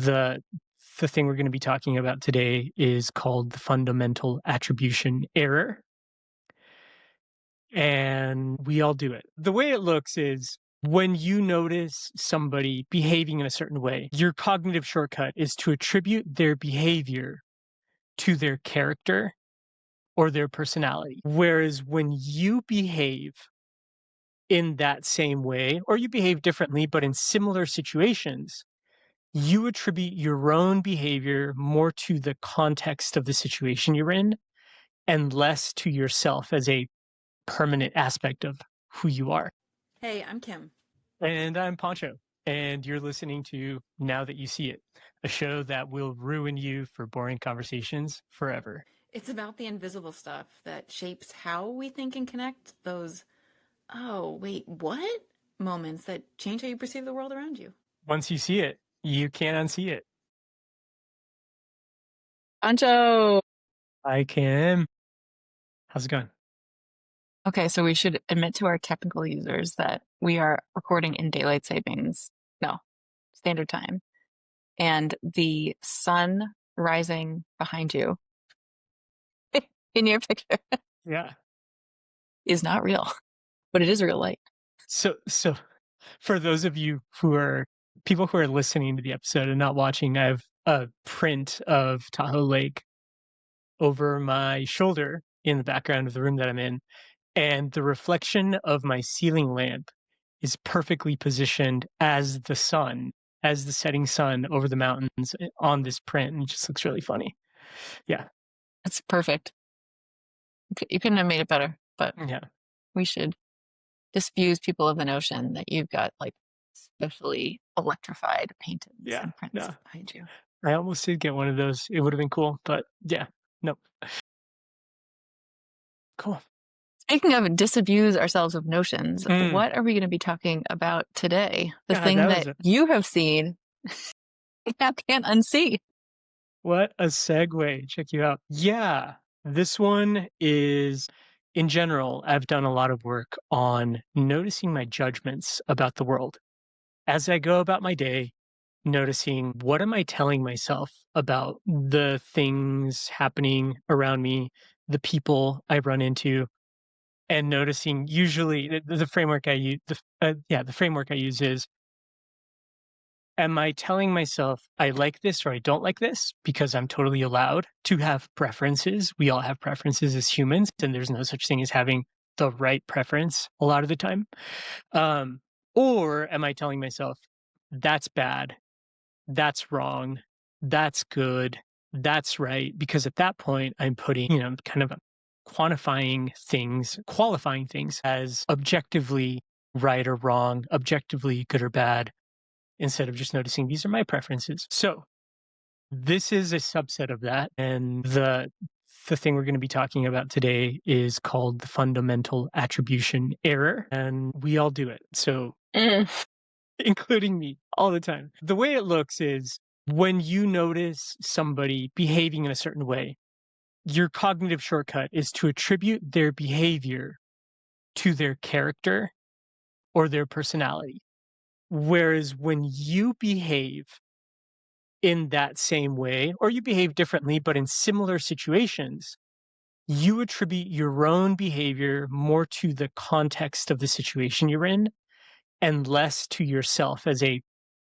The thing we're going to be talking about today is called the fundamental attribution error. And we all do it. The way it looks is when you notice somebody behaving in a certain way, your cognitive shortcut is to attribute their behavior to their character or their personality. Whereas when you behave in that same way, or you behave differently, but in similar situations, you attribute your own behavior more to the context of the situation you're in and less to yourself as a permanent aspect of who you are. Hey, I'm Kim. And I'm Pancho. And you're listening to Now That You See It, a show that will ruin you for boring conversations forever. It's about the invisible stuff that shapes how we think and connect, those, oh, wait, what? Moments that change how you perceive the world around you. Once you see it, you can't unsee it. Pancho! Hi, Kim. How's it going? Okay, so we should admit to our technical users that we are recording in daylight savings. No, standard time. And the sun rising behind you in your picture Yeah. is not real, but it is real light. So for those of you people who are listening to the episode and not watching, I have a print of Tahoe Lake over my shoulder in the background of the room that I'm in. And the reflection of my ceiling lamp is perfectly positioned as the sun, as the setting sun over the mountains on this print. And it just looks really funny. Yeah. That's perfect. You couldn't have made it better, but Yeah. we should disabuse people of the notion that you've got like specially electrified paintings and prints behind you. I almost did get one of those. It would have been cool, but yeah, nope. Cool. Speaking of disabuse ourselves of notions, what are we going to be talking about today? The thing that you have seen, now can't unsee. What a segue. Check you out. Yeah, this one is, in general, I've done a lot of work on noticing my judgments about the world. As I go about my day, noticing what am I telling myself about the things happening around me, the people I run into, and noticing usually the framework I use. The framework I use is: am I telling myself I like this or I don't like this because I'm totally allowed to have preferences? We all have preferences as humans, and there's no such thing as having the right preference a lot of the time. Or am I telling myself that's bad, that's wrong, that's good, that's right? Because at that point, I'm putting, kind of qualifying things as objectively right or wrong, objectively good or bad, instead of just noticing these are my preferences. So this is a subset of that. And the thing we're going to be talking about today is called the fundamental attribution error. And we all do it. So including me all the time. The way it looks is when you notice somebody behaving in a certain way, your cognitive shortcut is to attribute their behavior to their character or their personality. Whereas when you behave in that same way, or you behave differently, but in similar situations, you attribute your own behavior more to the context of the situation you're in and less to yourself as a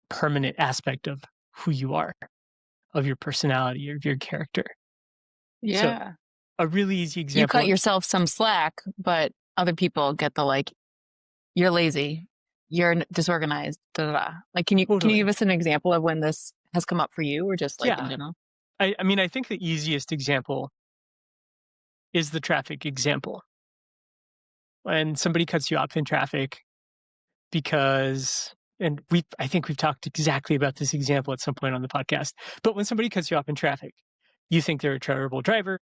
permanent aspect of who you are, of your personality, of your character. Yeah. So, a really easy example. You cut yourself some slack, but other people get the like, you're lazy, you're disorganized, da da da. Like, can you give us an example of when this has come up for you, or just like in general? I mean, I think the easiest example is the traffic example. When somebody cuts you off in traffic because, and I think we've talked exactly about this example at some point on the podcast, but when somebody cuts you off in traffic, you think they're a terrible driver,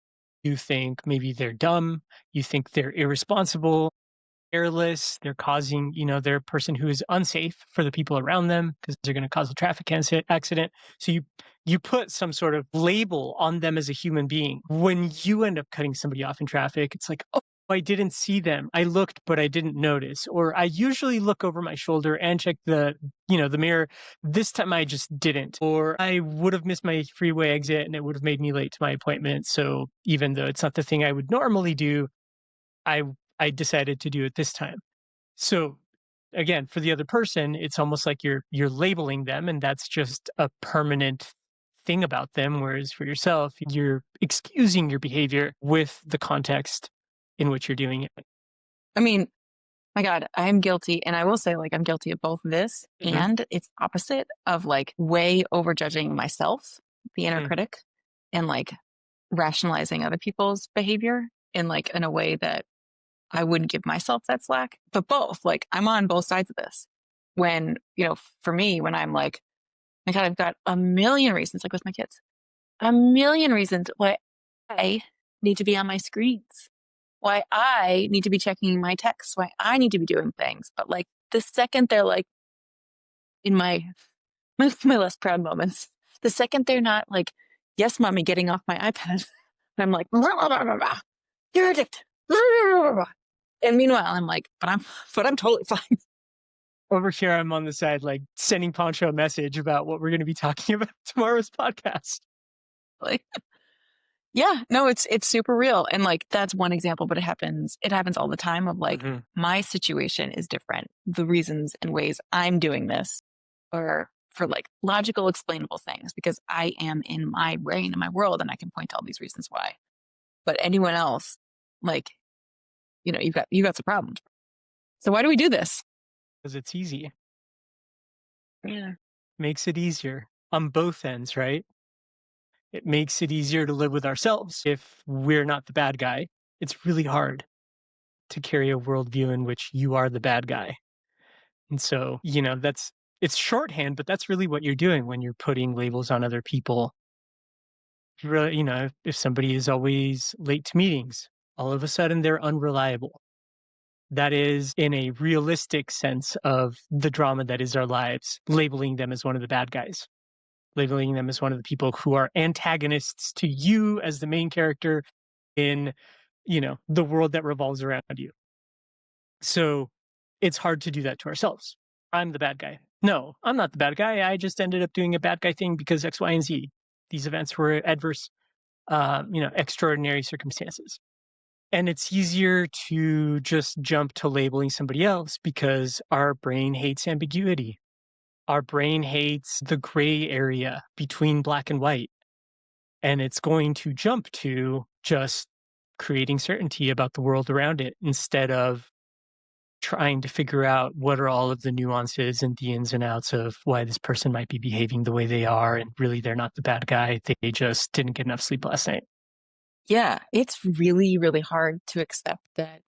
you think maybe they're dumb, you think they're irresponsible, careless, they're causing, they're a person who is unsafe for the people around them because they're going to cause a traffic accident. So you put some sort of label on them as a human being. When you end up cutting somebody off in traffic, it's like, I didn't see them. I looked, but I didn't notice. Or I usually look over my shoulder and check the mirror. This time I just didn't. Or I would have missed my freeway exit and it would have made me late to my appointment. So even though it's not the thing I would normally do, I I decided to do it this time. So again, for the other person, it's almost like you're labeling them and that's just a permanent thing about them. Whereas for yourself, you're excusing your behavior with the context in which you're doing it. I mean, my God, I'm guilty. And I will say, like, I'm guilty of both this Mhm. and it's opposite of like way overjudging myself, the inner Mm. critic, and like rationalizing other people's behavior in like in a way that I wouldn't give myself that slack. But both, like, I'm on both sides of this. When, for me, when I'm like, my God, I've got a million reasons, like with my kids, a million reasons why I need to be on my screens, why I need to be checking my texts, why I need to be doing things. But like the second they're like in my less proud moments, the second they're not like, yes, mommy, getting off my iPad, I'm like, blah, blah, blah, blah, blah. You're addicted. Blah, blah, blah, blah. And meanwhile, I'm like, but I'm totally fine. Over here, I'm on the side, like sending Pancho a message about what we're going to be talking about tomorrow's podcast. Like, yeah, no, it's super real. And like, that's one example, but it happens all the time of like, Mhm. my situation is different. The reasons and ways I'm doing this are for like logical, explainable things because I am in my brain, in my world, and I can point to all these reasons why. But anyone else, like, you've got some problems. So why do we do this? Because it's easy. Yeah. Makes it easier on both ends, right? It makes it easier to live with ourselves if we're not the bad guy. It's really hard to carry a worldview in which you are the bad guy. And so, it's shorthand, but that's really what you're doing when you're putting labels on other people. Really, if somebody is always late to meetings, all of a sudden they're unreliable. That is in a realistic sense of the drama that is our lives, labeling them as one of the bad guys, labeling them as one of the people who are antagonists to you as the main character in, the world that revolves around you. So it's hard to do that to ourselves. I'm the bad guy. No, I'm not the bad guy. I just ended up doing a bad guy thing because X, Y, and Z. These events were adverse, extraordinary circumstances. And it's easier to just jump to labeling somebody else because our brain hates ambiguity. Our brain hates the gray area between black and white. And it's going to jump to just creating certainty about the world around it instead of trying to figure out what are all of the nuances and the ins and outs of why this person might be behaving the way they are. And really, they're not the bad guy. They just didn't get enough sleep last night. Yeah, it's really, really hard to accept that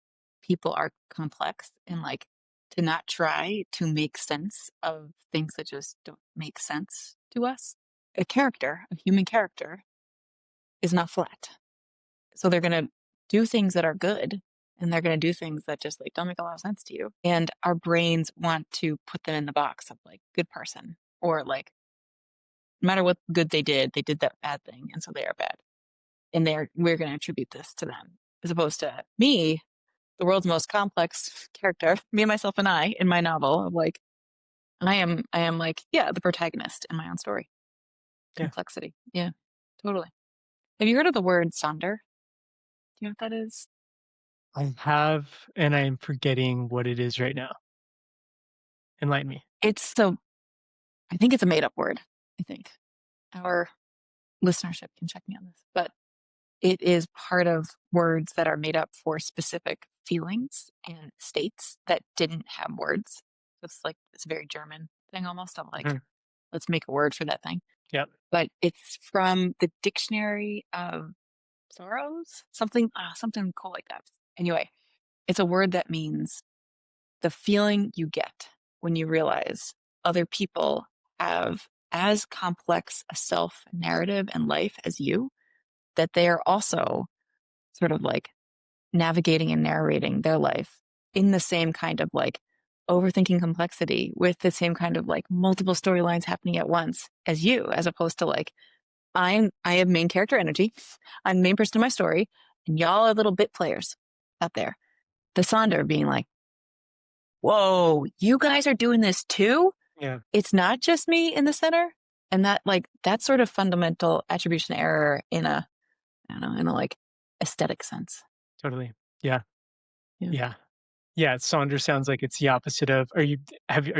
people are complex and like to not try to make sense of things that just don't make sense to us. A human character, is not flat. So they're going to do things that are good and they're going to do things that just like don't make a lot of sense to you. And our brains want to put them in the box of like good person or like no matter what good they did that bad thing. And so they are bad. And we're going to attribute this to them as opposed to me, the world's most complex character, me and myself and I in my novel of like, I am like, yeah, the protagonist in my own story. Yeah. Complexity. Yeah, totally. Have you heard of the word sonder? Do you know what that is? I have, and I'm forgetting what it is right now. Enlighten me. I think it's a made up word. I think our listenership can check me on this, but it is part of words that are made up for specific feelings and states that didn't have words. It's a very German thing almost of like, Mhm. let's make a word for that thing. Yep. But it's from the dictionary of sorrows, something cool like that. Anyway, it's a word that means the feeling you get when you realize other people have as complex a self narrative and life as you, that they are also sort of like navigating and narrating their life in the same kind of like overthinking complexity with the same kind of like multiple storylines happening at once as you, as opposed to like, I have main character energy. I'm the main person in my story, and y'all are little bit players. out there. The Sonder being like, whoa, you guys are doing this too? Yeah, It's not just me in the center. And that sort of fundamental attribution error in a, I don't know, in a like aesthetic sense. totally. Yeah, Yeah. yeah. Yeah, Saunders sounds like it's the opposite of are you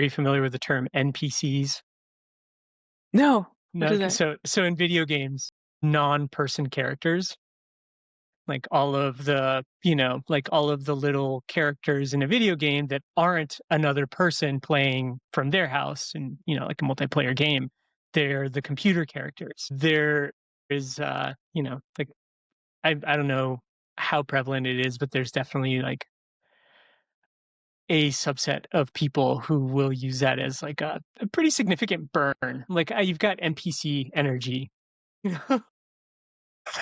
familiar with the term NPCs? No, what No, is that? so in video games, non-person characters, like all of the, like all of the little characters in a video game that aren't another person playing from their house and, like a multiplayer game, they're the computer characters. There is like I don't know how prevalent it is, but there's definitely like a subset of people who will use that as like a pretty significant burn. Like you've got NPC energy. You know,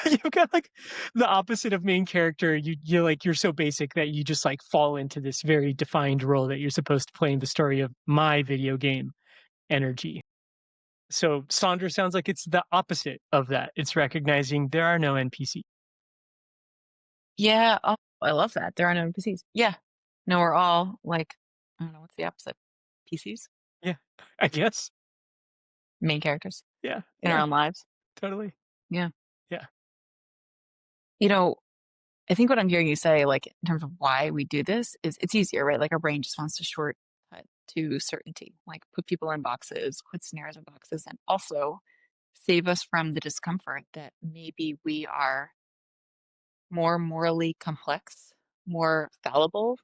you've got like the opposite of main character. You're so basic that you just like fall into this very defined role that you're supposed to play in the story of my video game energy. So Sandra sounds like it's the opposite of that. It's recognizing there are no NPC. Yeah. Oh, I love that. There are no NPCs. Yeah. No, we're all like, I don't know, what's the opposite? PCs? Yeah, I guess. Main characters Yeah, in our yeah, own lives. totally. Yeah. Yeah, You know, I think what I'm hearing you say, like in terms of why we do this, is it's easier, right? Like our brain just wants to shortcut to certainty, like put people in boxes, put scenarios in boxes, and also save us from the discomfort that maybe we are more morally complex, more fallible,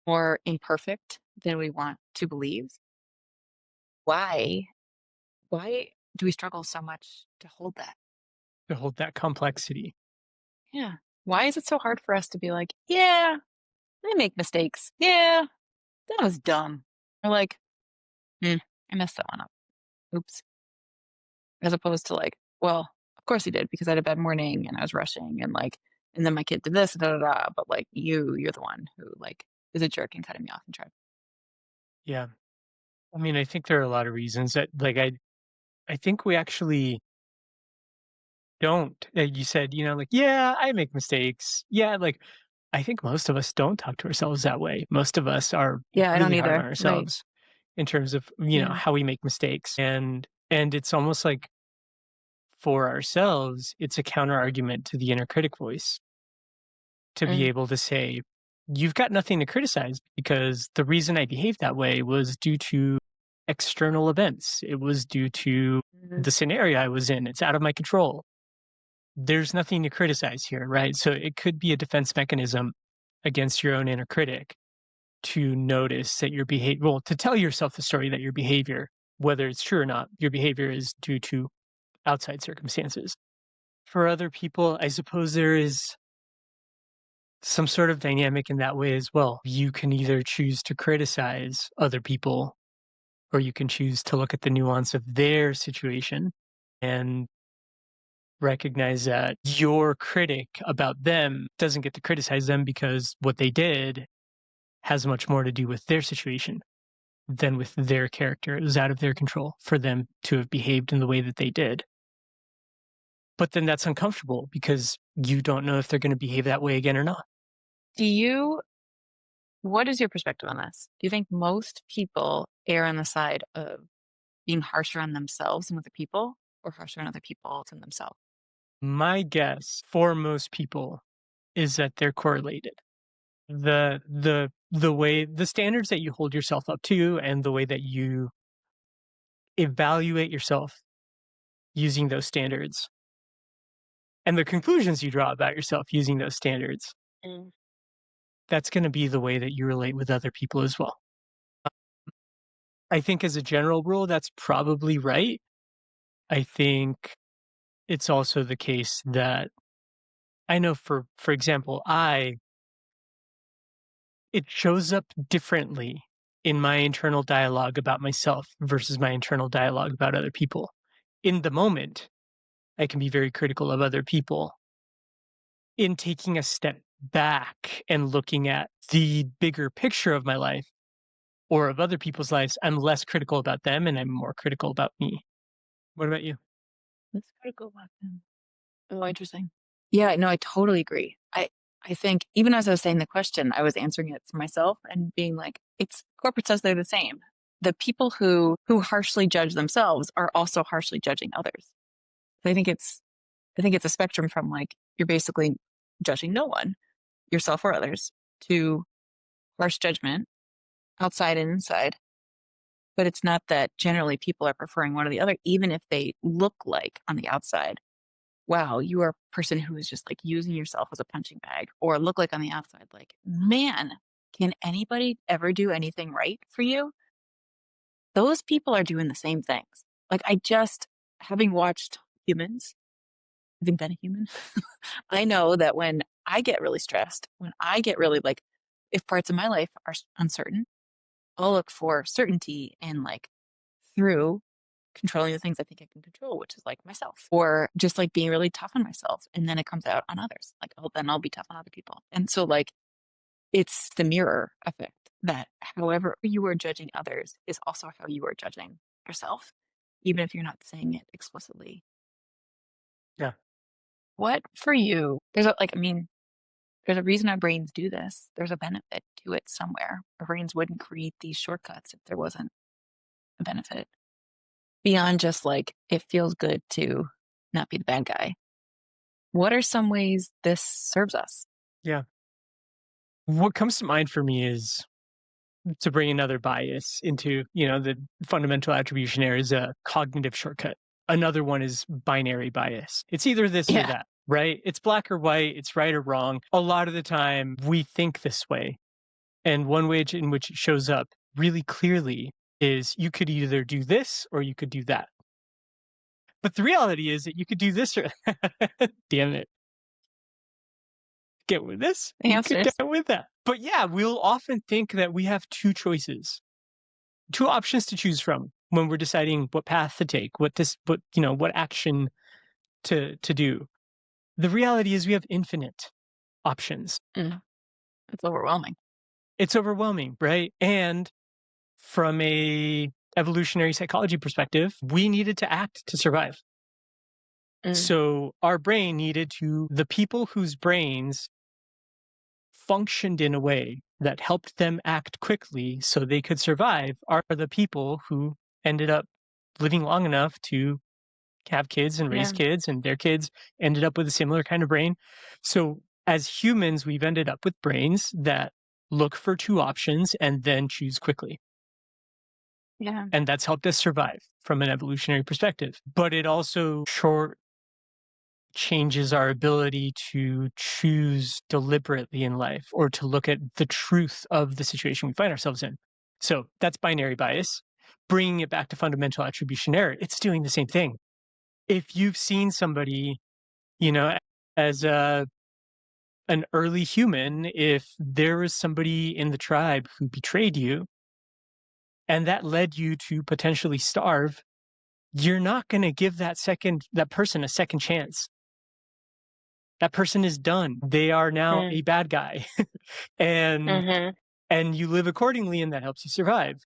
more imperfect than we want to believe. Why? Why do we struggle so much to hold that? to hold that complexity. Yeah. Why is it so hard for us to be like, yeah, I make mistakes. Yeah, that was dumb. Or like, "Hmm, I messed that one up. Oops." As opposed to like, well, of course he did because I had a bad morning and I was rushing and like, and then my kid did this, da da da. But like, you're the one who like is a jerk and cutting me off and tried. Yeah. I mean, I think there are a lot of reasons that like I think we actually don't. You said, like, yeah, I make mistakes. Yeah, like I think most of us don't talk to ourselves that way. Most of us are Yeah, I don't really hard on either. Right. ourselves in terms of, Yeah. how we make mistakes. And it's almost like for ourselves, it's a counter argument to the inner critic voice to be Mm, able to say, you've got nothing to criticize because the reason I behaved that way was due to external events. It was due to mhm, the scenario I was in. It's out of my control. There's nothing to criticize here, right? So it could be a defense mechanism against your own inner critic to notice that your behavior, well, to tell yourself the story that your behavior, whether it's true or not, your behavior is due to outside circumstances. For other people, I suppose there is some sort of dynamic in that way as well. You can either choose to criticize other people or you can choose to look at the nuance of their situation and recognize that your critic about them doesn't get to criticize them because what they did has much more to do with their situation than with their character. It was out of their control for them to have behaved in the way that they did. But then that's uncomfortable because you don't know if they're going to behave that way again or not. Do you, what is your perspective on this? Do you think most people err on the side of being harsher on themselves and other people or harsher on other people than themselves? My guess for most people is that they're correlated. The way the standards that you hold yourself up to and the way that you evaluate yourself using those standards and the conclusions you draw about yourself using those standards, Mm. that's going to be the way that you relate with other people as well. I think as a general rule, that's probably right. I think it's also the case that I know for example, it shows up differently in my internal dialogue about myself versus my internal dialogue about other people. In the moment, I can be very critical of other people. In taking a step back and looking at the bigger picture of my life or of other people's lives, I'm less critical about them and I'm more critical about me. What about you? Let's go back then. Oh, interesting. Yeah, no, I totally agree. I think even as I was saying the question, I was answering it for myself and being like, it's corporate says they're the same. The people who harshly judge themselves are also harshly judging others. So I think it's a spectrum from like you're basically judging no one, yourself or others, to harsh judgment, outside and inside. But it's not that generally people are preferring one or the other, even if they look like on the outside, wow, you are a person who is just like using yourself as a punching bag, or look like on the outside, like, man, can anybody ever do anything right for you? Those people are doing the same things. Like, having watched humans, having been a human, I know that when I get really stressed, when I get really like, if parts of my life are uncertain, I'll look for certainty and like through controlling the things I think I can control, which is like myself, or just like being really tough on myself. And then it comes out on others. Like, oh, then I'll be tough on other people. And so, like, it's the mirror effect that however you are judging others is also how you are judging yourself, even if you're not saying it explicitly. Yeah. What for you? There's a, like, I mean, there's a reason our brains do this. There's a benefit to it somewhere. Our brains wouldn't create these shortcuts if there wasn't a benefit beyond just like it feels good to not be the bad guy. What are some ways this serves us? Yeah. What comes to mind for me is to bring another bias into, the fundamental attribution error is a cognitive shortcut. Another one is binary bias. It's either this or Yeah. that, right? It's black or white, it's right or wrong. A lot of the time we think this way. And one way in which it shows up really clearly is you could either do this or you could do that. But the reality is that you could do this or damn it. Get with this, you could Answers. get with that. But yeah, we'll often think that we have two choices, two options to choose from when we're deciding what path to take, what action to do. The reality is we have infinite options. It's overwhelming. It's overwhelming, right? And from a evolutionary psychology perspective, we needed to act to survive. So our brain the people whose brains functioned in a way that helped them act quickly so they could survive are the people who ended up living long enough to have kids and raise kids, and their kids ended up with a similar kind of brain. So as humans, we've ended up with brains that look for two options and then choose quickly. Yeah. And that's helped us survive from an evolutionary perspective. But it also changes our ability to choose deliberately in life or to look at the truth of the situation we find ourselves in. So that's binary bias. Bringing it back to fundamental attribution error, it's doing the same thing. If you've seen somebody, as an early human, if there was somebody in the tribe who betrayed you and that led you to potentially starve, you're not going to give that person a second chance. That person is done. They are now a bad guy. and you live accordingly, and that helps you survive.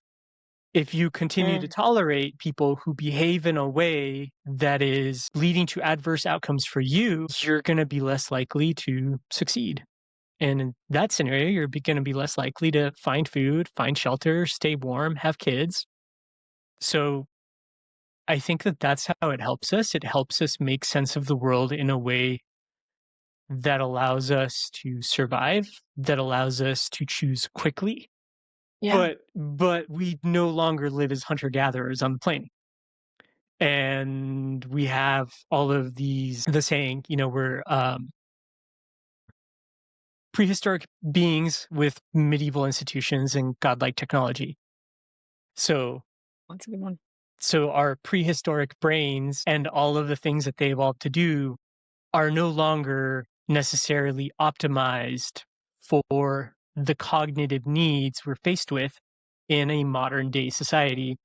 If you continue to tolerate people who behave in a way that is leading to adverse outcomes for you, you're going to be less likely to succeed. And in that scenario, you're going to be less likely to find food, find shelter, stay warm, have kids. So I think that that's how it helps us. It helps us make sense of the world in a way that allows us to survive, that allows us to choose quickly. Yeah. But we no longer live as hunter-gatherers on the plain. And we have all of the saying, we're prehistoric beings with medieval institutions and godlike technology. So That's a good one. So our prehistoric brains and all of the things that they evolved to do are no longer necessarily optimized for the cognitive needs we're faced with in a modern day society.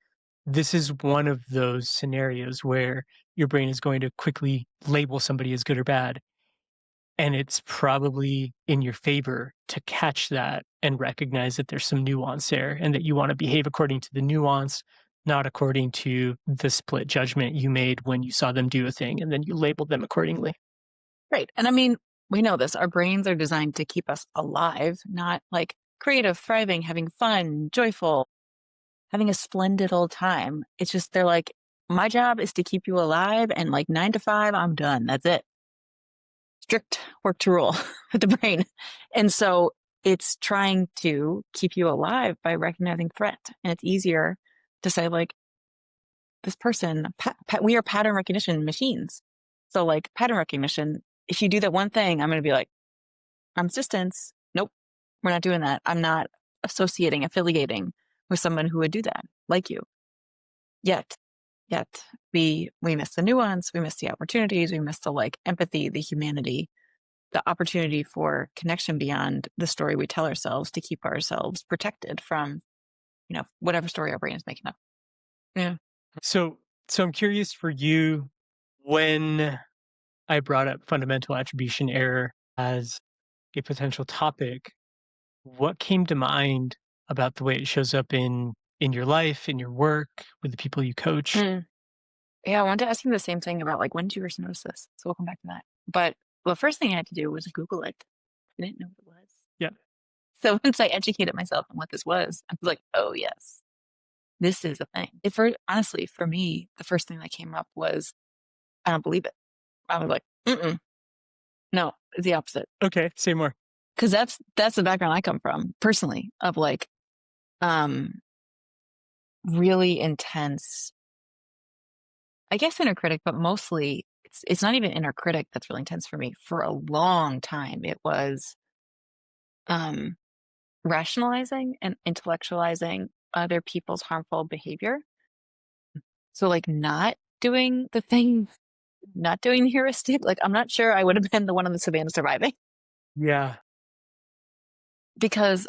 This is one of those scenarios where your brain is going to quickly label somebody as good or bad. And it's probably in your favor to catch that and recognize that there's some nuance there and that you want to behave according to the nuance, not according to the split judgment you made when you saw them do a thing and then you labeled them accordingly. Right. And I mean, we know this. Our brains are designed to keep us alive, not like creative, thriving, having fun, joyful, having a splendid old time. It's just, they're like, my job is to keep you alive, and like 9 to 5, I'm done. That's it. Strict work to rule with the brain. And so it's trying to keep you alive by recognizing threat. And it's easier to say, like, this person, we are pattern recognition machines. So, like, pattern recognition, if you do that one thing, I'm going to be like, arm's distance. Nope, we're not doing that. I'm not affiliating with someone who would do that, like you. Yet we miss the nuance, we miss the opportunities, we miss the like empathy, the humanity, the opportunity for connection beyond the story we tell ourselves to keep ourselves protected from, whatever story our brain is making up. Yeah. So I'm curious for you, when I brought up fundamental attribution error as a potential topic, what came to mind about the way it shows up in your life, in your work, with the people you coach? Mm. Yeah, I wanted to ask you the same thing about like, when did you first notice this? So we'll come back to that. But the first thing I had to do was Google it. I didn't know what it was. Yeah. So once I educated myself on what this was, I was like, oh yes, this is a thing. Honestly, for me, the first thing that came up was, I don't believe it. I was like, no, it's the opposite. Okay, say more. Because that's the background I come from personally, of like, really intense, I guess inner critic, but mostly it's not even inner critic that's really intense for me. For a long time, it was rationalizing and intellectualizing other people's harmful behavior. So like not doing the thing, not doing the heuristic. Like, I'm not sure I would have been the one on the savannah surviving, Yeah. because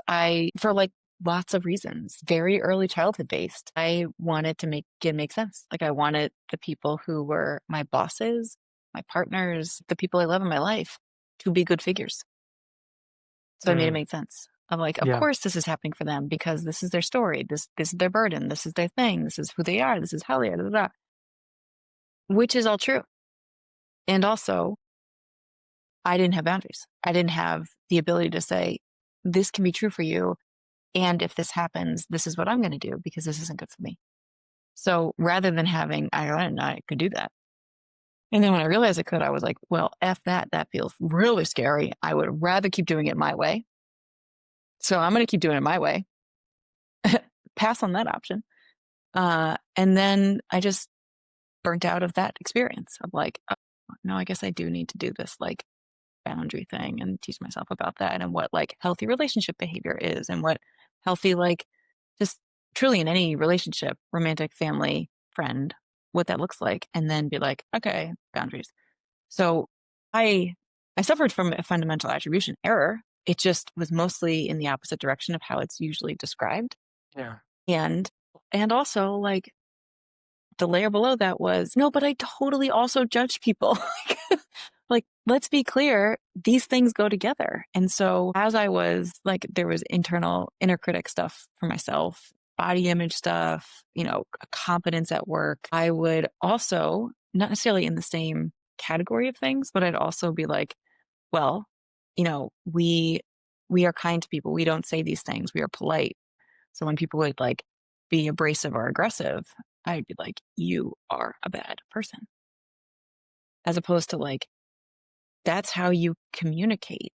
for like lots of reasons, very early childhood based, I wanted to make it make sense. Like, I wanted the people who were my bosses, my partners, the people I love in my life, to be good figures. So I made it make sense. I'm like, of Yeah. course this is happening for them, because this is their story. This is their burden. This is their thing. This is who they are. This is how they are. Da, da, da. Which is all true. And also, I didn't have boundaries. I didn't have the ability to say, this can be true for you, and if this happens, this is what I'm going to do, because this isn't good for me. So rather than having, I don't know, I could do that. And then when I realized I could, I was like, well, F that. That feels really scary. I would rather keep doing it my way. So I'm going to keep doing it my way. Pass on that option. And then I just burnt out of that experience of like, oh, no, I guess I do need to do this like boundary thing and teach myself about that, and what like healthy relationship behavior is, and what healthy, like, just truly in any relationship, romantic, family, friend, what that looks like, and then be like, okay, boundaries. So I suffered from a fundamental attribution error. It just was mostly in the opposite direction of how it's usually described. Yeah. And also, like, the layer below that was, no, but I totally also judge people. Like, let's be clear, these things go together. And so as I was like, there was inner critic stuff for myself, body image stuff, competence at work. I would also, not necessarily in the same category of things, but I'd also be like, well, we are kind to people. We don't say these things. We are polite. So when people would like be abrasive or aggressive, I'd be like, you are a bad person. As opposed to like, that's how you communicate.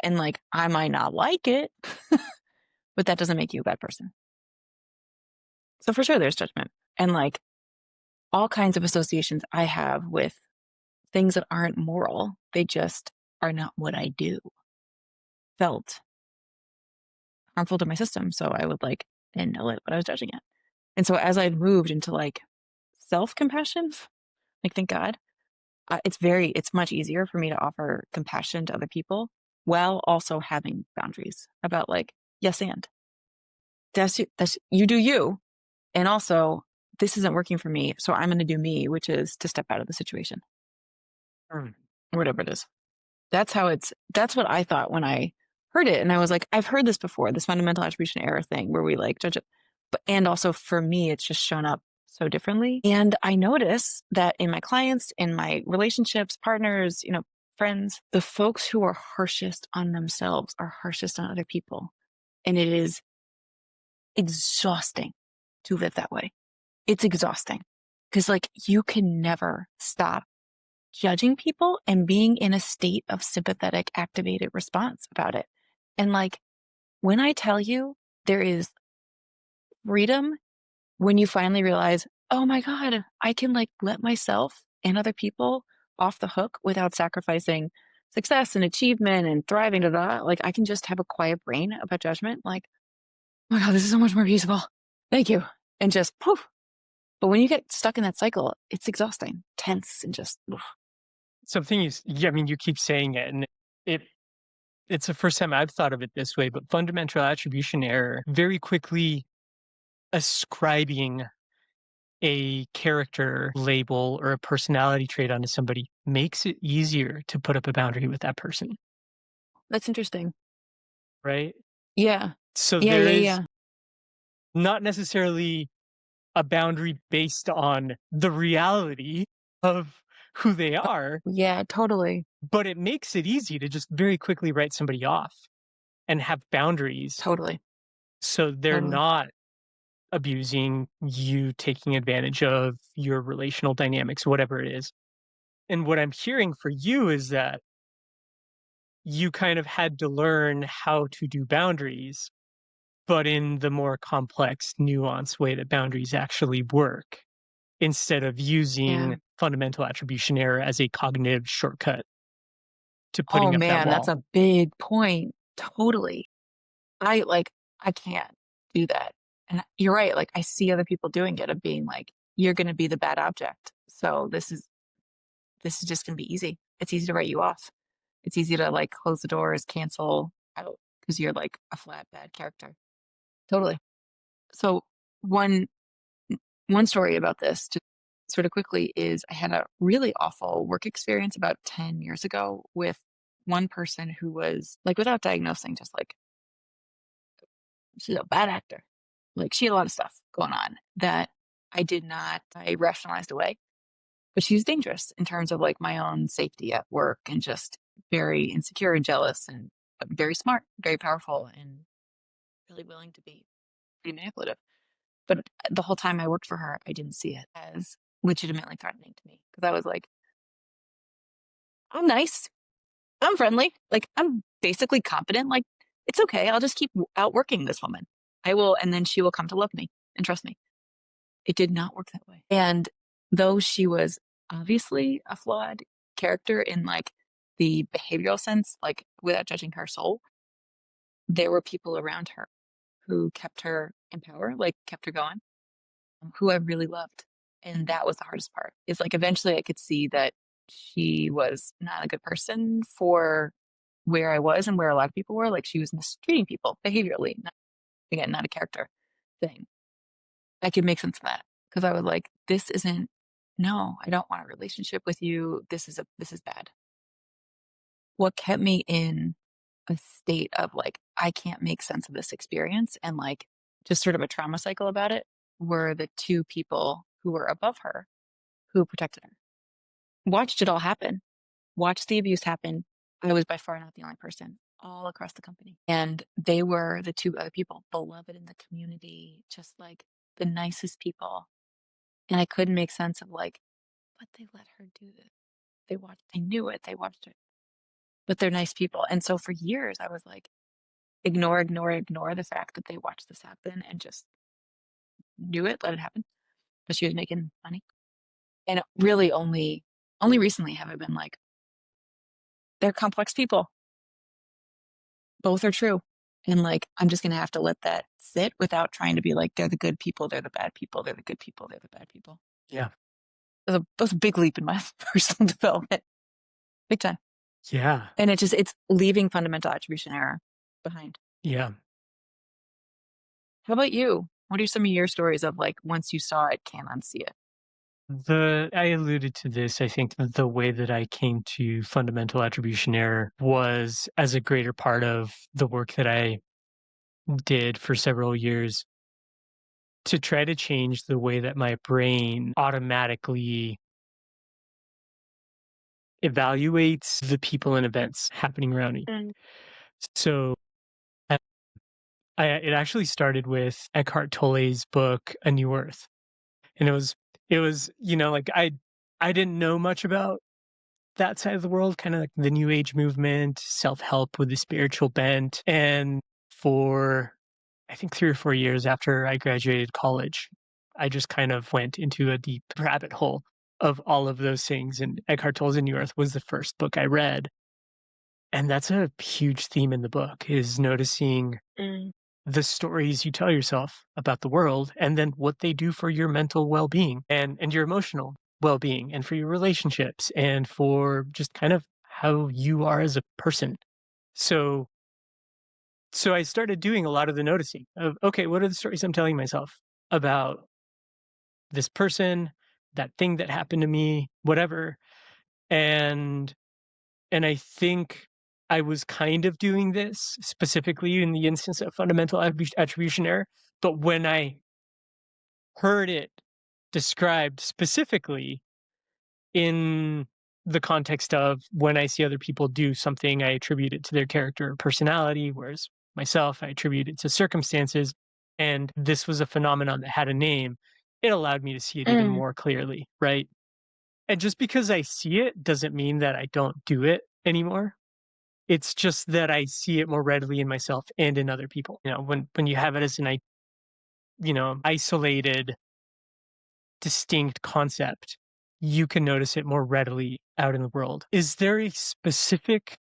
And like, I might not like it, but that doesn't make you a bad person. So for sure, there's judgment. And like, all kinds of associations I have with things that aren't moral, they just are not what I do, felt harmful to my system. So I would like, didn't know it, but I was judging it. And so as I moved into like self-compassion, like, thank God, it's much easier for me to offer compassion to other people while also having boundaries about like, yes, and that's you do you. And also, this isn't working for me. So I'm going to do me, which is to step out of the situation, whatever it is. That's what I thought when I heard it. And I was like, I've heard this before, this fundamental attribution error thing where we like judge it. And also for me, it's just shown up so differently. And I notice that in my clients, in my relationships, partners, friends, the folks who are harshest on themselves are harshest on other people. And it is exhausting to live that way. It's exhausting because, like, you can never stop judging people and being in a state of sympathetic, activated response about it. And, like, when I tell you there is freedom when you finally realize, oh my God, I can, like, let myself and other people off the hook without sacrificing success and achievement and thriving, like, I can just have a quiet brain about judgment. Like, oh my God, this is so much more peaceful. Thank you. And just poof. But when you get stuck in that cycle, it's exhausting, tense, and just ugh. Something yeah, I mean, you keep saying it, and it it's the first time I've thought of it this way, but fundamental attribution error very quickly ascribing a character label or a personality trait onto somebody makes it easier to put up a boundary with that person, That's interesting. right? Yeah. So Yeah. there Yeah. is Yeah. not necessarily a boundary based on the reality of who they are, Yeah. Totally. but it makes it easy to just very quickly write somebody off and have boundaries Totally. so they're Totally. not abusing you, taking advantage of your relational dynamics, whatever it is. And what I'm hearing for you is that you kind of had to learn how to do boundaries, but in the more complex, nuanced way that boundaries actually work, instead of Yeah. using fundamental attribution error as a cognitive shortcut to Oh putting up that man, that's wall. a big point. Totally. I like, I can't do that. And you're right. Like, I see other people doing it of being like, you're going to be the bad object. So this is just going to be easy. It's easy to write you off. It's easy to, like, close the doors, cancel out because you're like a flat bad character. Totally. So one one story about this, just sort of quickly, is I had a really awful work experience about 10 years ago with one person who was like, without diagnosing, just like, she's a bad actor. Like, she had a lot of stuff going on that I rationalized away. But she was dangerous in terms of, like, my own safety at work, and just very insecure and jealous, and but very smart, very powerful, and really willing to be pretty manipulative. But the whole time I worked for her, I didn't see it as legitimately threatening to me because I was like, I'm nice, I'm friendly, like, I'm basically competent. Like, it's okay. I'll just keep outworking this woman. I will, and then she will come to love me and trust me. It did not work that way. And though she was obviously a flawed character in, like, the behavioral sense, like, without judging her soul, there were people around her who kept her in power, like, kept her going, who I really loved. And that was the hardest part. Is, like, eventually I could see that she was not a good person for where I was and where a lot of people were. Like, she was mistreating people behaviorally. Again, not a character thing. I could make sense of that because I was like, this isn't, no, I don't want a relationship with you. This is bad. What kept me in a state of, like, I can't make sense of this experience and, like, just sort of a trauma cycle about it, were the two people who were above her who protected her. Watched it all happen, watched the abuse happen. I was by far not the only person all across the company. And they were the two other people, beloved in the community, just like the nicest people. And I couldn't make sense of, like, but they let her do this. They knew it, they watched it, but they're nice people. And so for years, I was like, ignore, ignore, ignore the fact that they watched this happen and just knew it, let it happen. But she was making money. And really only recently have I been like, they're complex people. Both are true. And, like, I'm just gonna have to let that sit without trying to be like, they're the good people, they're the bad people, they're the good people, they're the bad people. Yeah. That was a big leap in my personal development. Big time. Yeah. And it's leaving fundamental attribution error behind. Yeah. How about you? What are some of your stories of, like, once you saw it, can't unsee it? I alluded to this. I think that the way that I came to fundamental attribution error was as a greater part of the work that I did for several years to try to change the way that my brain automatically evaluates the people and events happening around me. Mm. So I, it actually started with Eckhart Tolle's book A New Earth, and it was like I didn't know much about that side of the world, kind of like the new age movement, self-help with a spiritual bent. And for I think 3 or 4 years after I graduated college, I just kind of went into a deep rabbit hole of all of those things. And Eckhart Tolle's A New Earth was the first book I read. And that's a huge theme in the book, is noticing Mm. the stories you tell yourself about the world and then what they do for your mental well-being and your emotional well-being and for your relationships and for just kind of how you are as a person. So I started doing a lot of the noticing of, okay, what are the stories I'm telling myself about this person, that thing that happened to me, whatever. And I think I was kind of doing this specifically in the instance of fundamental attribution error. But when I heard it described specifically in the context of when I see other people do something, I attribute it to their character or personality, whereas myself, I attribute it to circumstances. And this was a phenomenon that had a name. It allowed me to see it even Mm. more clearly, right? And just because I see it doesn't mean that I don't do it anymore. It's just that I see it more readily in myself and in other people. When you have it as an isolated, distinct concept, you can notice it more readily out in the world. Is there a specific?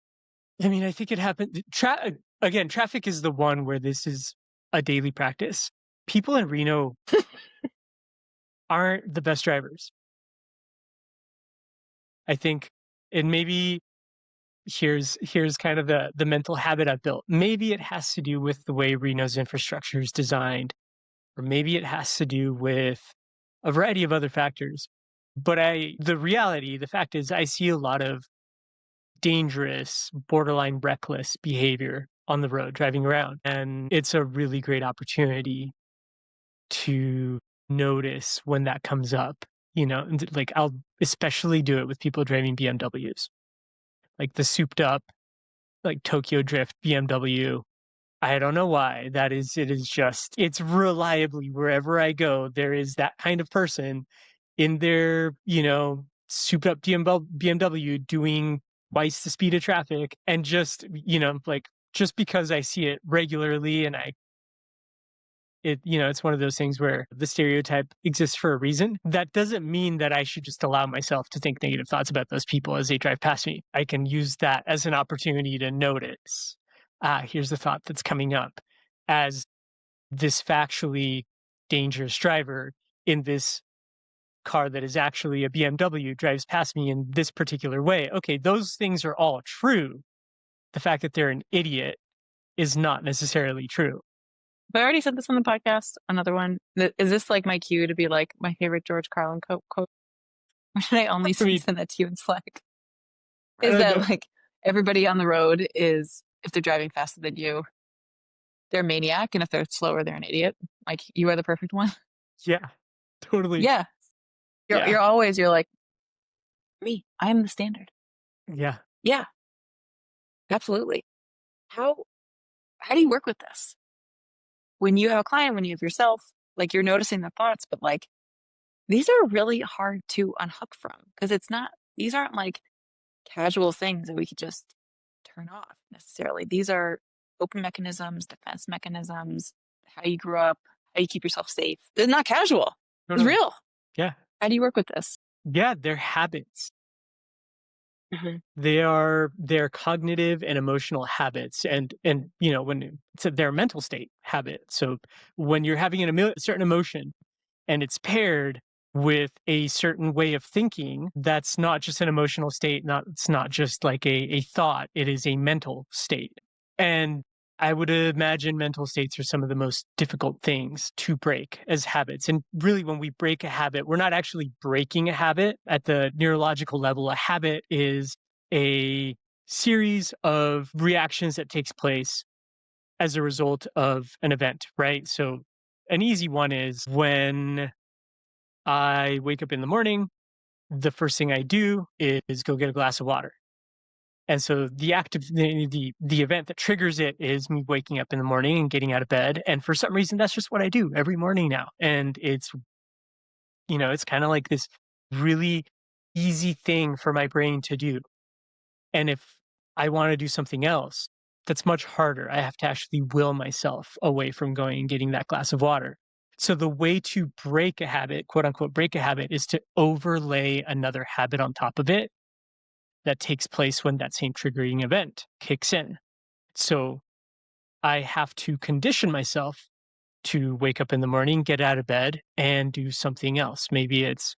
I mean, I think it happened. Again, traffic is the one where this is a daily practice. People in Reno aren't the best drivers. I think, and maybe here's kind of the mental habit I've built. Maybe it has to do with the way Reno's infrastructure is designed, or maybe it has to do with a variety of other factors. But the fact is, I see a lot of dangerous, borderline reckless behavior on the road driving around. And it's a really great opportunity to notice when that comes up, and like I'll especially do it with people driving BMWs, like the souped up, like Tokyo Drift BMW. I don't know why. It's reliably wherever I go, there is that kind of person in their, souped up BMW doing twice the speed of traffic. And just, like, just because I see it regularly and it's one of those things where the stereotype exists for a reason. That doesn't mean that I should just allow myself to think negative thoughts about those people as they drive past me. I can use that as an opportunity to notice, here's the thought that's coming up as this factually dangerous driver in this car that is actually a BMW drives past me in this particular way. Okay, those things are all true. The fact that they're an idiot is not necessarily true. But I already said this on the podcast. Another one. Is this like my cue to be like my favorite George Carlin quote? Or did I only I mean, send that to you in Slack? I Is don't that know. like everybody on the road is, if they're driving faster than you, they're a maniac, and if they're slower, they're an idiot. Like you are the perfect one. Yeah, totally. Yeah. Yeah, You're like me. I am the standard. yeah. Yeah, absolutely. How how do you work with this? When you have a client, when you have yourself, like you're noticing the thoughts, but like these are really hard to unhook from because these aren't like casual things that we could just turn off necessarily. These are open mechanisms, defense mechanisms, how you grew up, how you keep yourself safe. They're not casual. It's Totally. real. Yeah. How do you work with this? Yeah, they're habits. Mhm. They're cognitive and emotional habits, and when it's their mental state habit. So when you're having certain emotion and it's paired with a certain way of thinking, that's not just an emotional state, it's not just like a thought, it is a mental state. And I would imagine mental states are some of the most difficult things to break as habits. And really, when we break a habit, we're not actually breaking a habit at the neurological level. A habit is a series of reactions that takes place as a result of an event, right? So an easy one is when I wake up in the morning, the first thing I do is go get a glass of water. And so the event that triggers it is me waking up in the morning and getting out of bed. And for some reason, that's just what I do every morning now. And it's kind of like this really easy thing for my brain to do. And if I want to do something else, that's much harder. I have to actually will myself away from going and getting that glass of water. So the way to break a habit, quote unquote, break a habit, is to overlay another habit on top of it that takes place when that same triggering event kicks in. So I have to condition myself to wake up in the morning, get out of bed, and do something else. Maybe it's,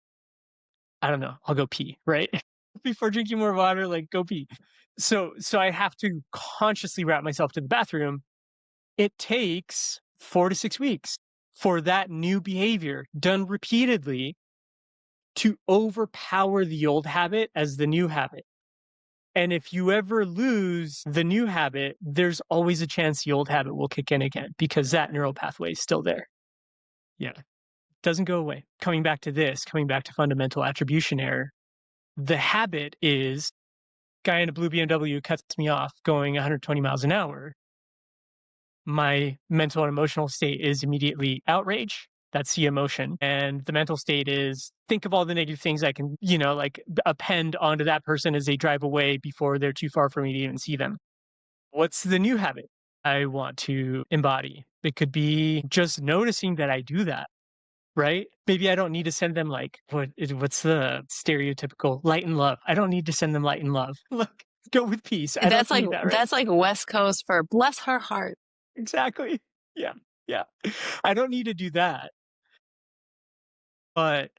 I don't know, I'll go pee, right? Before drinking more water, like go pee. So I have to consciously route myself to the bathroom. It takes 4 to 6 weeks for that new behavior done repeatedly to overpower the old habit as the new habit. And if you ever lose the new habit, there's always a chance the old habit will kick in again because that neural pathway is still there. Yeah. Doesn't go away. Coming back to fundamental attribution error, the habit is guy in a blue BMW cuts me off going 120 miles an hour. My mental and emotional state is immediately outrage. That's the emotion. And the mental state is think of all the negative things I can, append onto that person as they drive away before they're too far for me to even see them. What's the new habit I want to embody? It could be just noticing that I do that, right? Maybe I don't need to send them what's the stereotypical light and love? I don't need to send them light and love. Look, go with peace. I don't need that, right? That's like West Coast for bless her heart. Exactly. Yeah. Yeah. I don't need to do that. But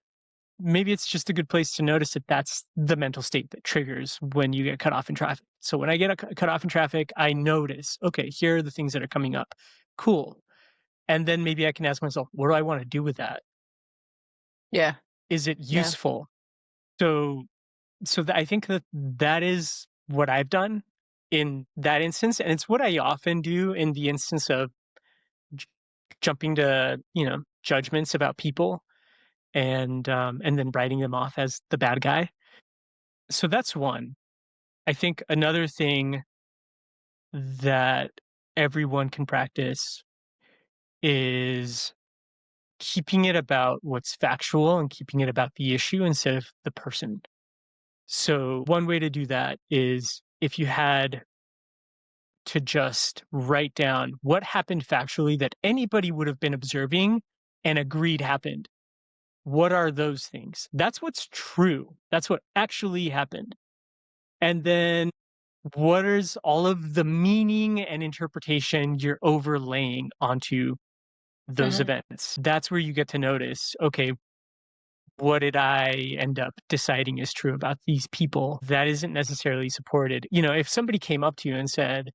maybe it's just a good place to notice that that's the mental state that triggers when you get cut off in traffic. So when I get cut off in traffic, I notice, okay, here are the things that are coming up. Cool. And then maybe I can ask myself, what do I want to do with that? Yeah. Is it Yeah. useful? So I think that is what I've done in that instance. And it's what I often do in the instance of j- jumping to, judgments about people and then writing them off as the bad guy. So that's one. I think another thing that everyone can practice is keeping it about what's factual and keeping it about the issue instead of the person. So one way to do that is if you had to just write down what happened factually that anybody would have been observing and agreed happened. What are those things? That's what's true. That's what actually happened. And then what is all of the meaning and interpretation you're overlaying onto those events? That's where you get to notice, okay, what did I end up deciding is true about these people that isn't necessarily supported? If somebody came up to you and said,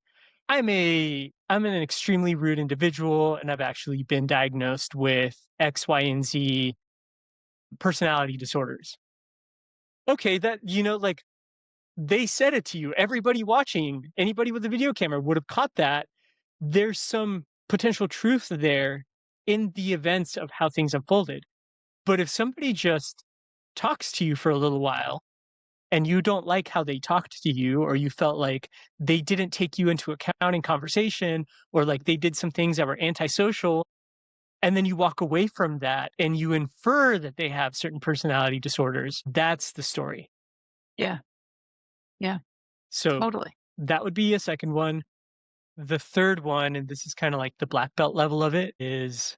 I'm an extremely rude individual and I've actually been diagnosed with X, Y, and Z personality disorders. Okay, that they said it to you. Everybody watching, anybody with a video camera would have caught that. There's some potential truth there in the events of how things unfolded. But if somebody just talks to you for a little while and you don't like how they talked to you, or you felt like they didn't take you into account in conversation, or like they did some things that were antisocial, and then you walk away from that and you infer that they have certain personality disorders, that's the story. Yeah. Yeah. So Totally. that would be a second one. The third one, and this is kind of like the black belt level of it, is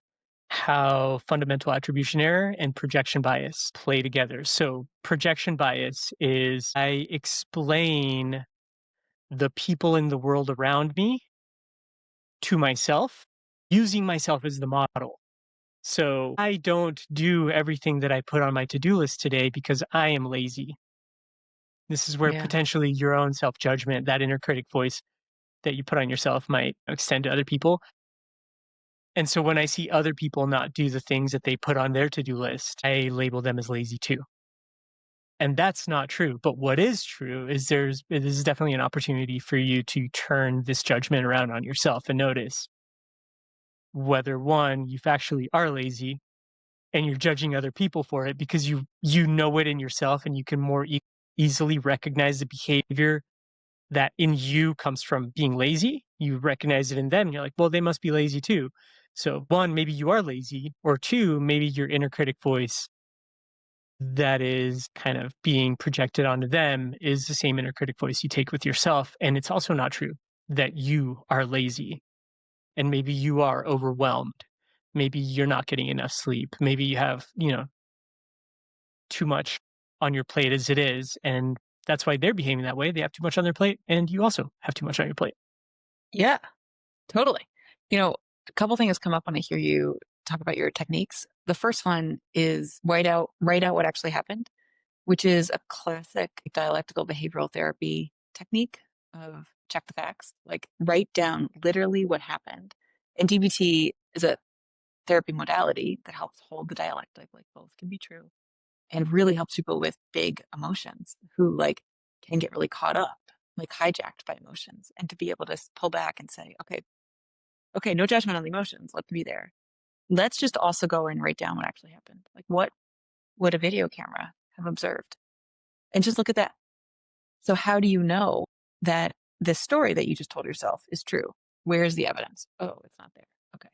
how fundamental attribution error and projection bias play together. So projection bias is I explain the people in the world around me to myself using myself as the model. So I don't do everything that I put on my to-do list today because I am lazy. This is where potentially your own self-judgment, that inner critic voice that you put on yourself, might extend to other people. And so when I see other people not do the things that they put on their to-do list, I label them as lazy too. And that's not true. But what is true is this is definitely an opportunity for you to turn this judgment around on yourself and notice whether one, you factually are lazy, and you're judging other people for it because you know it in yourself and you can more easily recognize the behavior that in you comes from being lazy. You recognize it in them and you're like, well, they must be lazy too. So one, maybe you are lazy, or two, maybe your inner critic voice that is kind of being projected onto them is the same inner critic voice you take with yourself. And it's also not true that you are lazy, and maybe you are overwhelmed. Maybe you're not getting enough sleep. Maybe you have, too much on your plate as it is. And that's why they're behaving that way. They have too much on their plate. And you also have too much on your plate. Yeah, totally. You know, a couple things come up when I hear you talk about your techniques. The first one is write out what actually happened, which is a classic dialectical behavioral therapy technique of check the facts. Like write down literally what happened. And DBT is a therapy modality that helps hold the dialectic, like both can be true, and really helps people with big emotions who like can get really caught up, like hijacked by emotions, and to be able to pull back and say, okay, no judgment on the emotions. Let them be there. Let's just also go and write down what actually happened. Like what would a video camera have observed? And just look at that. So how do you know that this story that you just told yourself is true? Where's the evidence? Oh, it's not there. Okay.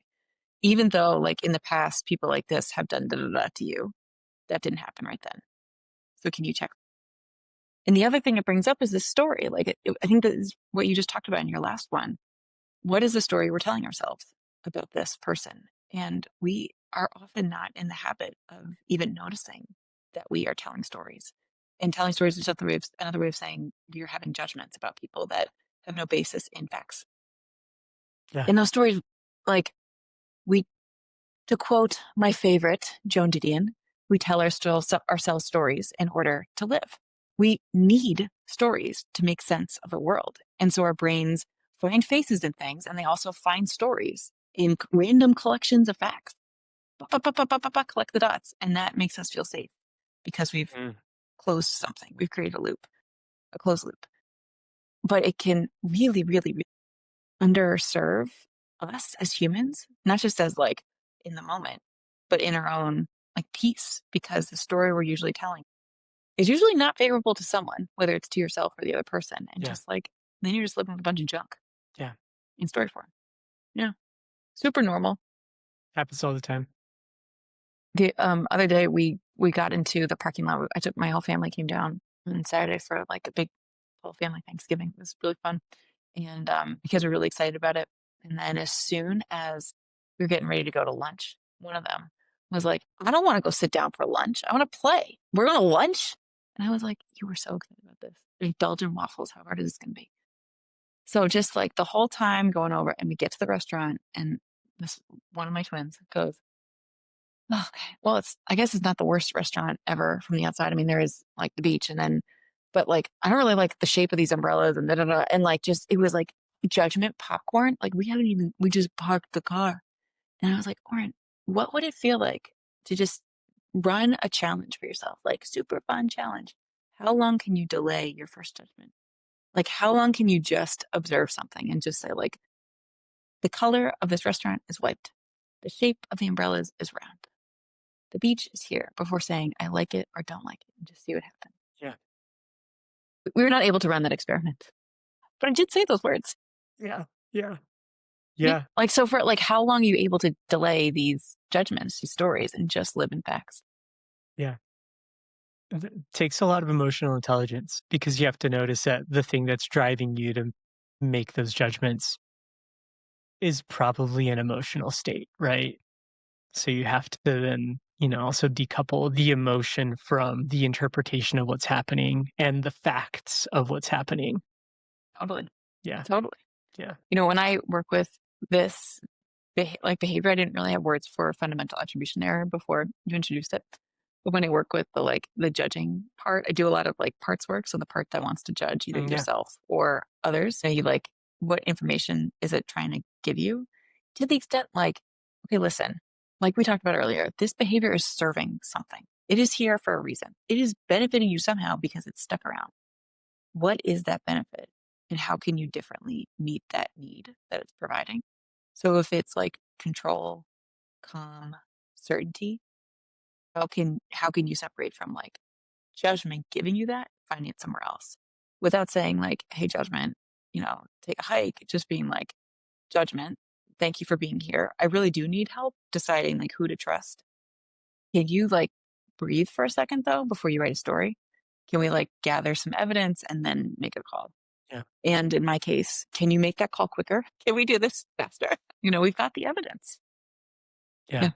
Even though like in the past, people like this have done da da da to you, that didn't happen right then. So can you check? And the other thing it brings up is this story. Like I think that is what you just talked about in your last one. What is the story we're telling ourselves about this person? And we are often not in the habit of even noticing that we are telling stories. And telling stories is just another way of saying we're having judgments about people that have no basis in facts. Yeah. In those stories, like we, to quote my favorite, Joan Didion, we tell ourselves stories in order to live. We need stories to make sense of the world. And so our brains find faces in things, and they also find stories in random collections of facts. Collect the dots. And that makes us feel safe because we've Mm. closed something. We've created a loop, a closed loop. But it can really, really, really underserve us as humans, not just as like in the moment, but in our own like peace, because the story we're usually telling is usually not favorable to someone, whether it's to yourself or the other person. And Yeah. just like, then you're just living with a bunch of junk Yeah. in story form. Yeah. Super normal. Happens all the time. The other day we got into the parking lot. I took my whole family came down on Saturday for like a big whole family Thanksgiving. It was really fun. And because we're really excited about it. And then as soon as we were getting ready to go to lunch, one of them was like, I don't want to go sit down for lunch. I want to play. We're going to lunch. And I was like, you were so excited about this. There's Belgian waffles. How hard is this going to be? So just like the whole time going over, and we get to the restaurant, and this one of my twins goes, "Oh, okay, well, I guess it's not the worst restaurant ever from the outside. I mean, there is like the beach, and then, but like, I don't really like the shape of these umbrellas and da da da." And like, just, it was like judgment popcorn. Like, we just parked the car. And I was like, Oren, what would it feel like to just run a challenge for yourself? Like, super fun challenge. How long can you delay your first judgment? Like, how long can you just observe something and just say, like, the color of this restaurant is white. The shape of the umbrellas is round. The beach is here, before saying I like it or don't like it, and just see what happens. Yeah. We were not able to run that experiment, but I did say those words. Yeah. Yeah. Yeah. Yeah. Like, so for like, how long are you able to delay these judgments, these stories, and just live in facts? Yeah. It takes a lot of emotional intelligence because you have to notice that the thing that's driving you to make those judgments is probably an emotional state, right? So you have to then, also decouple the emotion from the interpretation of what's happening and the facts of what's happening. Totally. Yeah. Totally. Yeah. You know, when I work with this like behavior, I didn't really have words for fundamental attribution error before you introduced it. But when I work with the judging part, I do a lot of like parts work. So the part that wants to judge either Yeah. yourself or others. So you like, what information is it trying to give you? To the extent like, okay, listen, like we talked about earlier, this behavior is serving something. It is here for a reason. It is benefiting you somehow because it's stuck around. What is that benefit? And how can you differently meet that need that it's providing? So if it's like control, calm, certainty, How can you separate from like judgment giving you that, finding it somewhere else without saying like, hey, judgment, take a hike, just being like, judgment, thank you for being here. I really do need help deciding like who to trust. Can you like breathe for a second though before you write a story? Can we like gather some evidence and then make a call? Yeah. And in my case, can you make that call quicker? Can we do this faster? We've got the evidence. Yeah.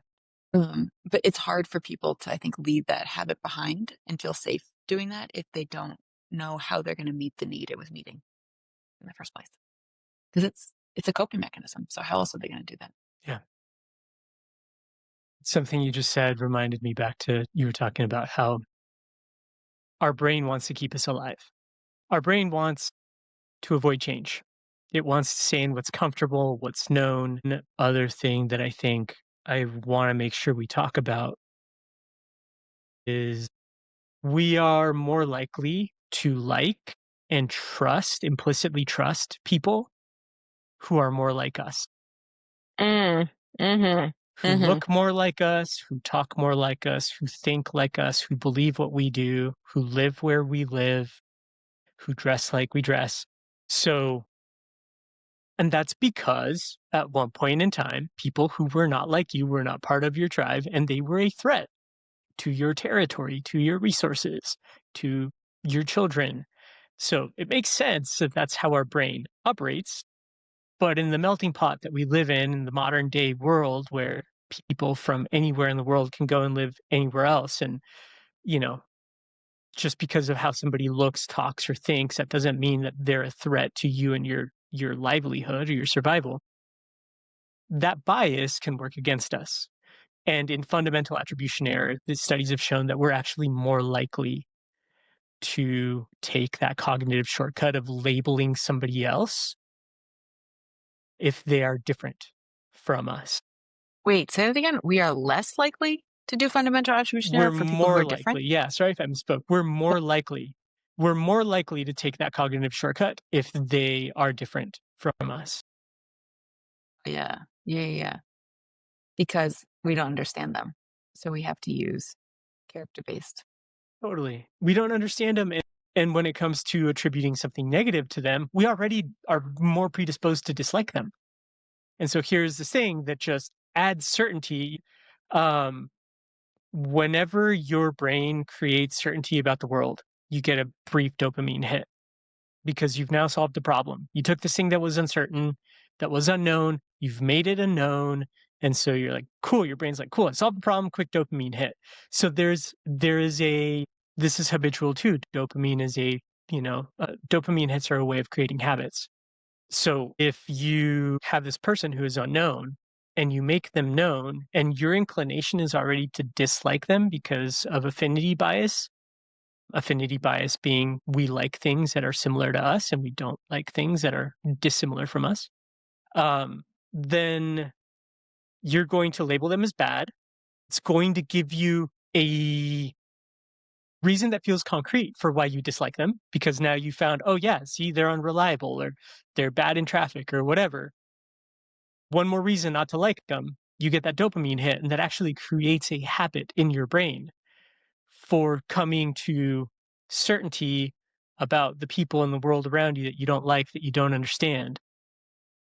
Yeah. But it's hard for people to, I think, leave that habit behind and feel safe doing that if they don't know how they're going to meet the need it was meeting in the first place. Because it's a coping mechanism. So how else are they going to do that? Yeah. Something you just said reminded me back to you were talking about how our brain wants to keep us alive. Our brain wants to avoid change. It wants to stay in what's comfortable, what's known. And other thing that I think I want to make sure we talk about is we are more likely to like and implicitly trust people who are more like us, Mm, mm-hmm, who mm-hmm. look more like us, who talk more like us, who think like us, who believe what we do, who live where we live, who dress like we dress. So, and that's because at one point in time, people who were not like you were not part of your tribe and they were a threat to your territory, to your resources, to your children. So it makes sense that that's how our brain operates. But in the melting pot that we live in the modern day world where people from anywhere in the world can go and live anywhere else, and, you know, just because of how somebody looks, talks, or thinks, that doesn't mean that they're a threat to you and your livelihood or your survival. That bias can work against us. And in fundamental attribution error, the studies have shown that we're actually more likely to take that cognitive shortcut of labeling somebody else if they are different from us. Wait, say that again. We are less likely to do fundamental attribution We're error for people who more are different. likely, yeah, sorry if I misspoke. We're more likely to take that cognitive shortcut if they are different from us. Yeah, yeah, yeah, yeah. Because we don't understand them, so we have to use character based. Totally. We don't understand them, and when it comes to attributing something negative to them, we already are more predisposed to dislike them. And so here's the thing that just adds certainty. Um, Whenever your brain creates certainty about the world, you get a brief dopamine hit because you've now solved the problem. You took this thing that was uncertain, that was unknown, you've made it a known, and so you're like, cool. Your brain's like, cool. I solved the problem. Quick dopamine hit. So there is a this is habitual too. Dopamine is dopamine hits are a way of creating habits. So if you have this person who is unknown and you make them known and your inclination is already to dislike them because of affinity bias being we like things that are similar to us and we don't like things that are dissimilar from us, then you're going to label them as bad. It's going to give you a reason that feels concrete for why you dislike them because now you found, oh, yeah, see, they're unreliable or they're bad in traffic or whatever. One more reason not to like them. You get that dopamine hit, and that actually creates a habit in your brain for coming to certainty about the people in the world around you that you don't like, that you don't understand,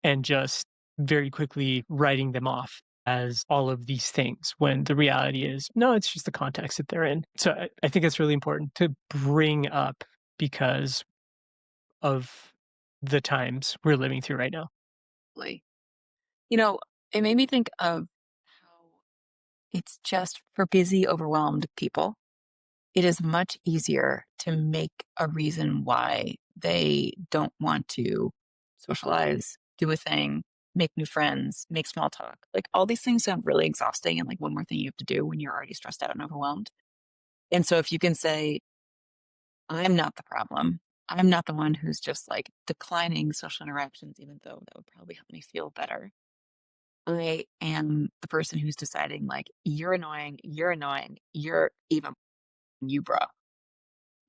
and just very quickly writing them off as all of these things when the reality is, no, it's just the context that they're in. So I think it's really important to bring up because of the times we're living through right now. Like, You know, it made me think of how it's just for busy, overwhelmed people. It is much easier to make a reason why they don't want to socialize, do a thing, make new friends, make small talk. Like all these things sound really exhausting and like one more thing you have to do when you're already stressed out and overwhelmed. And so if you can say, I'm not the problem. I'm not the one who's just like declining social interactions, even though that would probably help me feel better. I am the person who's deciding like, you're annoying, you're even you, bro.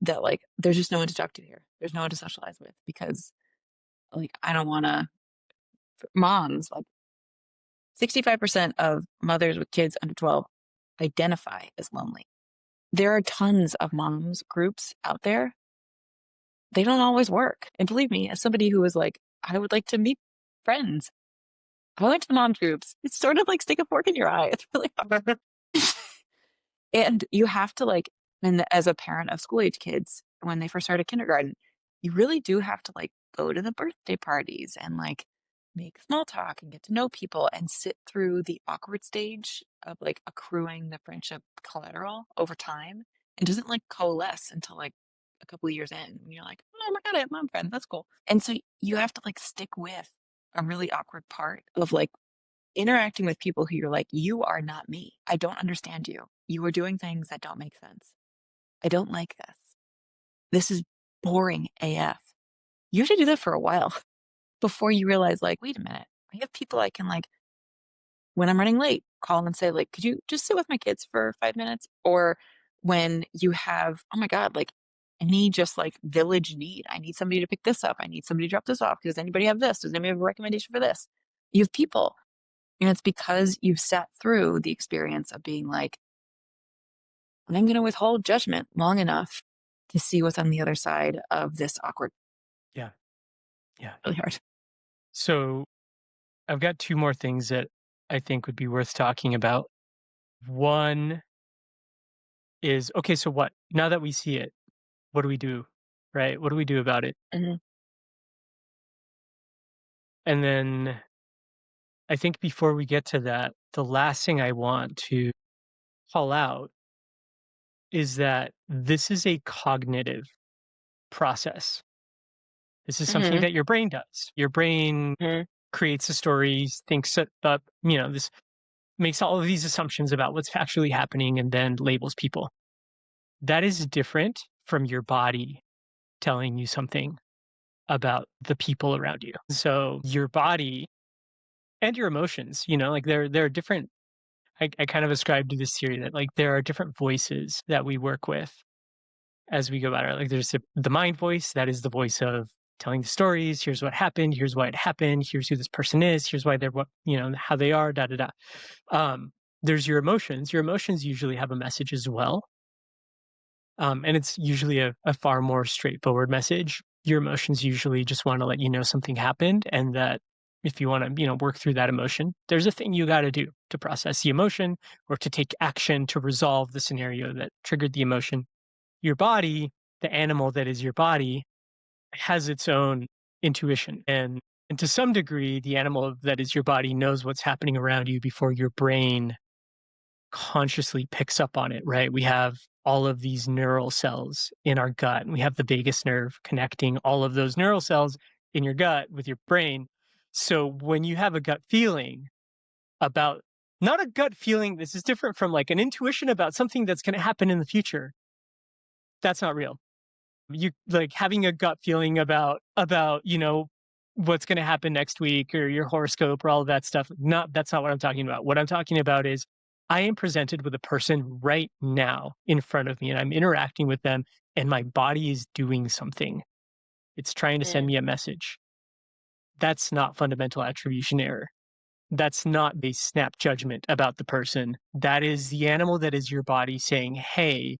That like there's just no one to talk to here. There's no one to socialize with because like I don't wanna moms, like 65% of mothers with kids under 12 identify as lonely. There are tons of moms groups out there. They don't always work. And believe me, as somebody who was like, I would like to meet friends, I went to the mom groups. It's sort of like stick a fork in your eye. It's really hard. And you have to like, and as a parent of school age kids, when they first started kindergarten, you really do have to like go to the birthday parties and like make small talk and get to know people and sit through the awkward stage of like accruing the friendship collateral over time. It doesn't like coalesce until like a couple of years in. And you're like, oh my God, I have mom friends. That's cool. And so you have to like stick with a really awkward part of like interacting with people who you're like, you are not me. I don't understand you. You are doing things that don't make sense. I don't like this. This is boring AF. You have to do that for a while before you realize, like, wait a minute. I have people I can, like, when I'm running late, call and say, like, could you just sit with my kids for 5 minutes? Or when you have, oh my God, like, any just like village need. I need somebody to pick this up. I need somebody to drop this off. Does anybody have this? Does anybody have a recommendation for this? You have people. And it's because you've sat through the experience of being like, I'm going to withhold judgment long enough to see what's on the other side of this awkward, Yeah. Yeah. really hard. So I've got two more things that I think would be worth talking about. One is, okay, so what? Now that we see it, what do we do? Right? What do we do about it? Mhm, And then I think before we get to that, the last thing I want to call out is that this is a cognitive process. This is something mhm, that your brain does. Your brain mhm, creates the stories, thinks it up, this makes all of these assumptions about what's actually happening and then labels people. That is different from your body telling you something about the people around you. So your body and your emotions, like there are different. I kind of ascribe to this theory that like there are different voices that we work with as we go about it. Like there's the mind voice, that is the voice of telling the stories. Here's what happened. Here's why it happened. Here's who this person is. Here's why they're what how they are. Da da da. Um, there's your emotions. Your emotions usually have a message as well, and it's usually a far more straightforward message. Your emotions usually just want to let you know something happened, and that if you want to work through that emotion, there's a thing you got to do to process the emotion or to take action to resolve the scenario that triggered the emotion. Your body, the animal that is your body, has its own intuition. And to some degree, the animal that is your body knows what's happening around you before your brain consciously picks up on it, right? We have all of these neural cells in our gut, and we have the vagus nerve connecting all of those neural cells in your gut with your brain. So when you have a gut feeling about, not a gut feeling, this is different from like an intuition about something that's going to happen in the future. That's not real. You like having a gut feeling about what's going to happen next week or your horoscope or all of that stuff. Not That's not what I'm talking about. What I'm talking about is I am presented with a person right now in front of me and I'm interacting with them and my body is doing something. It's trying to send mm, me a message. That's not fundamental attribution error. That's not a snap judgment about the person. That is the animal that is your body saying, hey,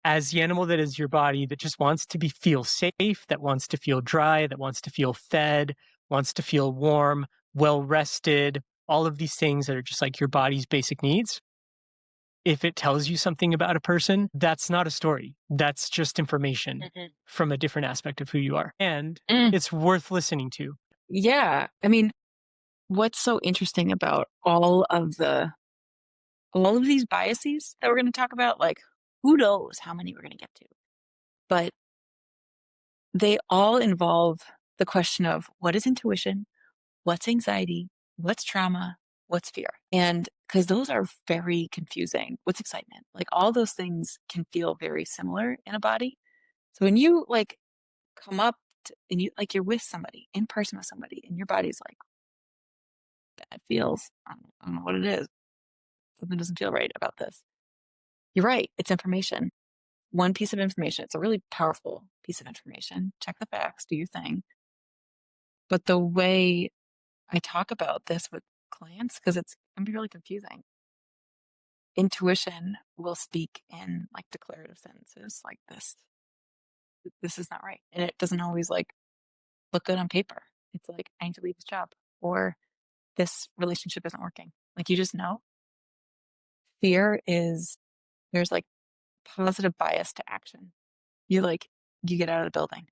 as the animal that is your body that just wants to be feel safe, that wants to feel dry, that wants to feel fed, wants to feel warm, well rested, all of these things that are just like your body's basic needs. If it tells you something about a person, that's not a story. That's just information mhm, from a different aspect of who you are. And mm. it's worth listening to. Yeah. I mean, what's so interesting about all of these biases that we're going to talk about, like who knows how many we're going to get to, but they all involve the question of what is intuition, what's anxiety, what's trauma, what's fear. And because those are very confusing. What's excitement? Like all those things can feel very similar in a body. So when you like come up and you like you're with somebody in person with somebody and your body's like, that feels, I don't know what it is. Something doesn't feel right about this. You're right. It's information. One piece of information. It's a really powerful piece of information. Check the facts, do your thing. But the way I talk about this with clients, because it's can be really confusing. intuition will speak in like declarative sentences like this is not right, and it doesn't always like look good on paper. It's like, I need to leave this job, or this relationship isn't working. Like, you just know. Fear is, there's like positive bias to action. You like, you get out of the building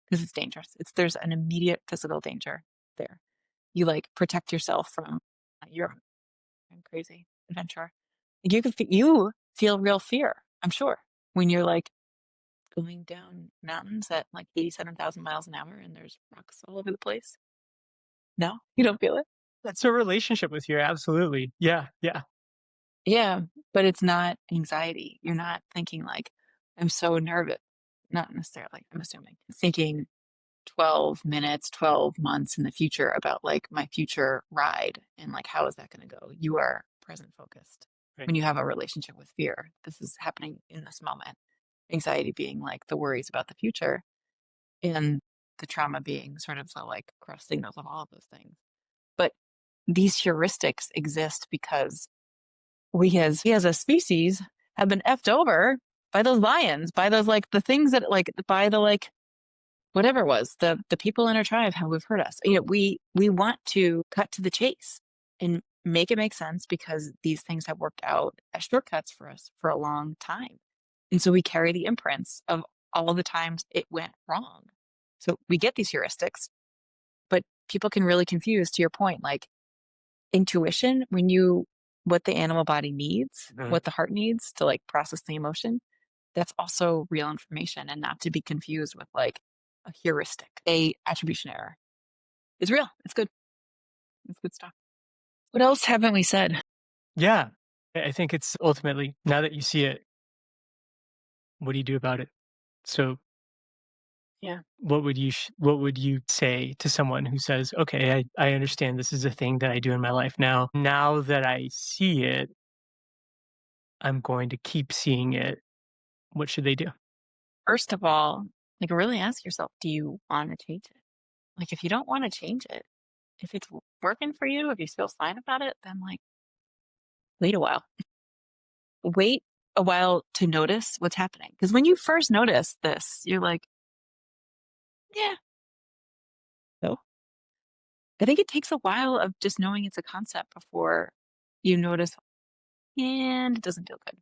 because it's dangerous. There's an immediate physical danger there. You like protect yourself from your crazy adventure. You feel real fear, I'm sure, when you're like going down mountains at like 87,000 miles an hour and there's rocks all over the place. No, you don't feel it. That's a relationship with you, absolutely. Yeah, yeah. Yeah, but it's not anxiety. You're not thinking like, I'm so nervous. Not necessarily, I'm assuming. Thinking 12 minutes, 12 months in the future about like my future ride and like, how is that going to go? You are present focused. Right. When you have a relationship with fear, this is happening in this moment. Anxiety being like the worries about the future, and the trauma being sort of the like cross signals of all of those things. But these heuristics exist because we as a species have been effed over by those lions, by those like the things that like by the like whatever it was, the people in our tribe how have hurt us. You know, we want to cut to the chase and make it make sense because these things have worked out as shortcuts for us for a long time. And so we carry the imprints of all the times it went wrong. So we get these heuristics, but people can really confuse, to your point, like intuition, when you, what the animal body needs, Mhm. what the heart needs to like process the emotion, that's also real information and not to be confused with like a heuristic, a attribution error. It's real. It's good. It's good stuff. What else haven't we said? Yeah. I think it's ultimately, now that you see it, what do you do about it? So, Yeah. what would you say to someone who says, "Okay, I understand this is a thing that I do in my life now. Now that I see it, I'm going to keep seeing it." What should they do? First of all, like really ask yourself, do you want to change it? Like if you don't want to change it, if it's working for you, if you feel fine about it, then like wait a while. Wait a while to notice what's happening. Because when you first notice this, you're like, yeah. So I think it takes a while of just knowing it's a concept before you notice, and it doesn't feel good.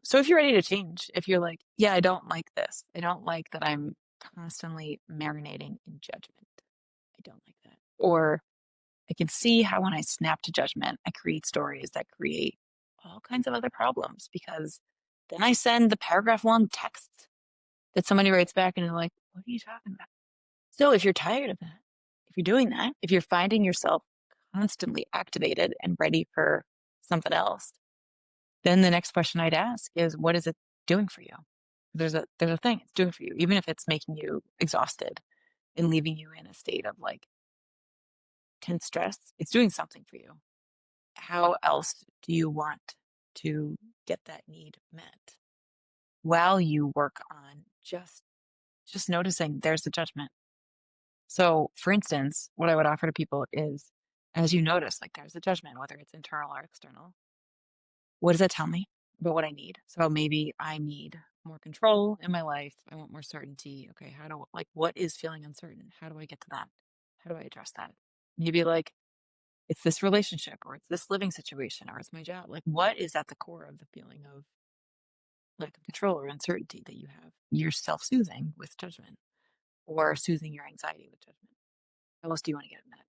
So if you're ready to change, if you're like, yeah, I don't like this. I don't like that I'm constantly marinating in judgment. I don't like that. Or I can see how when I snap to judgment, I create stories that create all kinds of other problems because then I send the paragraph long text that somebody writes back and they're like, what are you talking about? So if you're tired of that, if you're doing that, if you're finding yourself constantly activated and ready for something else, then the next question I'd ask is, what is it doing for you? There's a thing it's doing for you, even if it's making you exhausted and leaving you in a state of like tense stress, it's doing something for you. How else do you want to get that need met while you work on just noticing there's the judgment? So, for instance, what I would offer to people is, as you notice, like there's a judgment, whether it's internal or external, what does that tell me about what I need? So maybe I need more control in my life. I want more certainty. Okay, like, what is feeling uncertain? How do I get to that? How do I address that? Maybe like it's this relationship or it's this living situation or it's my job. Like, what is at the core of the feeling of like control or uncertainty that you have? You're self soothing with judgment or soothing your anxiety with judgment. How else do you want to get it met?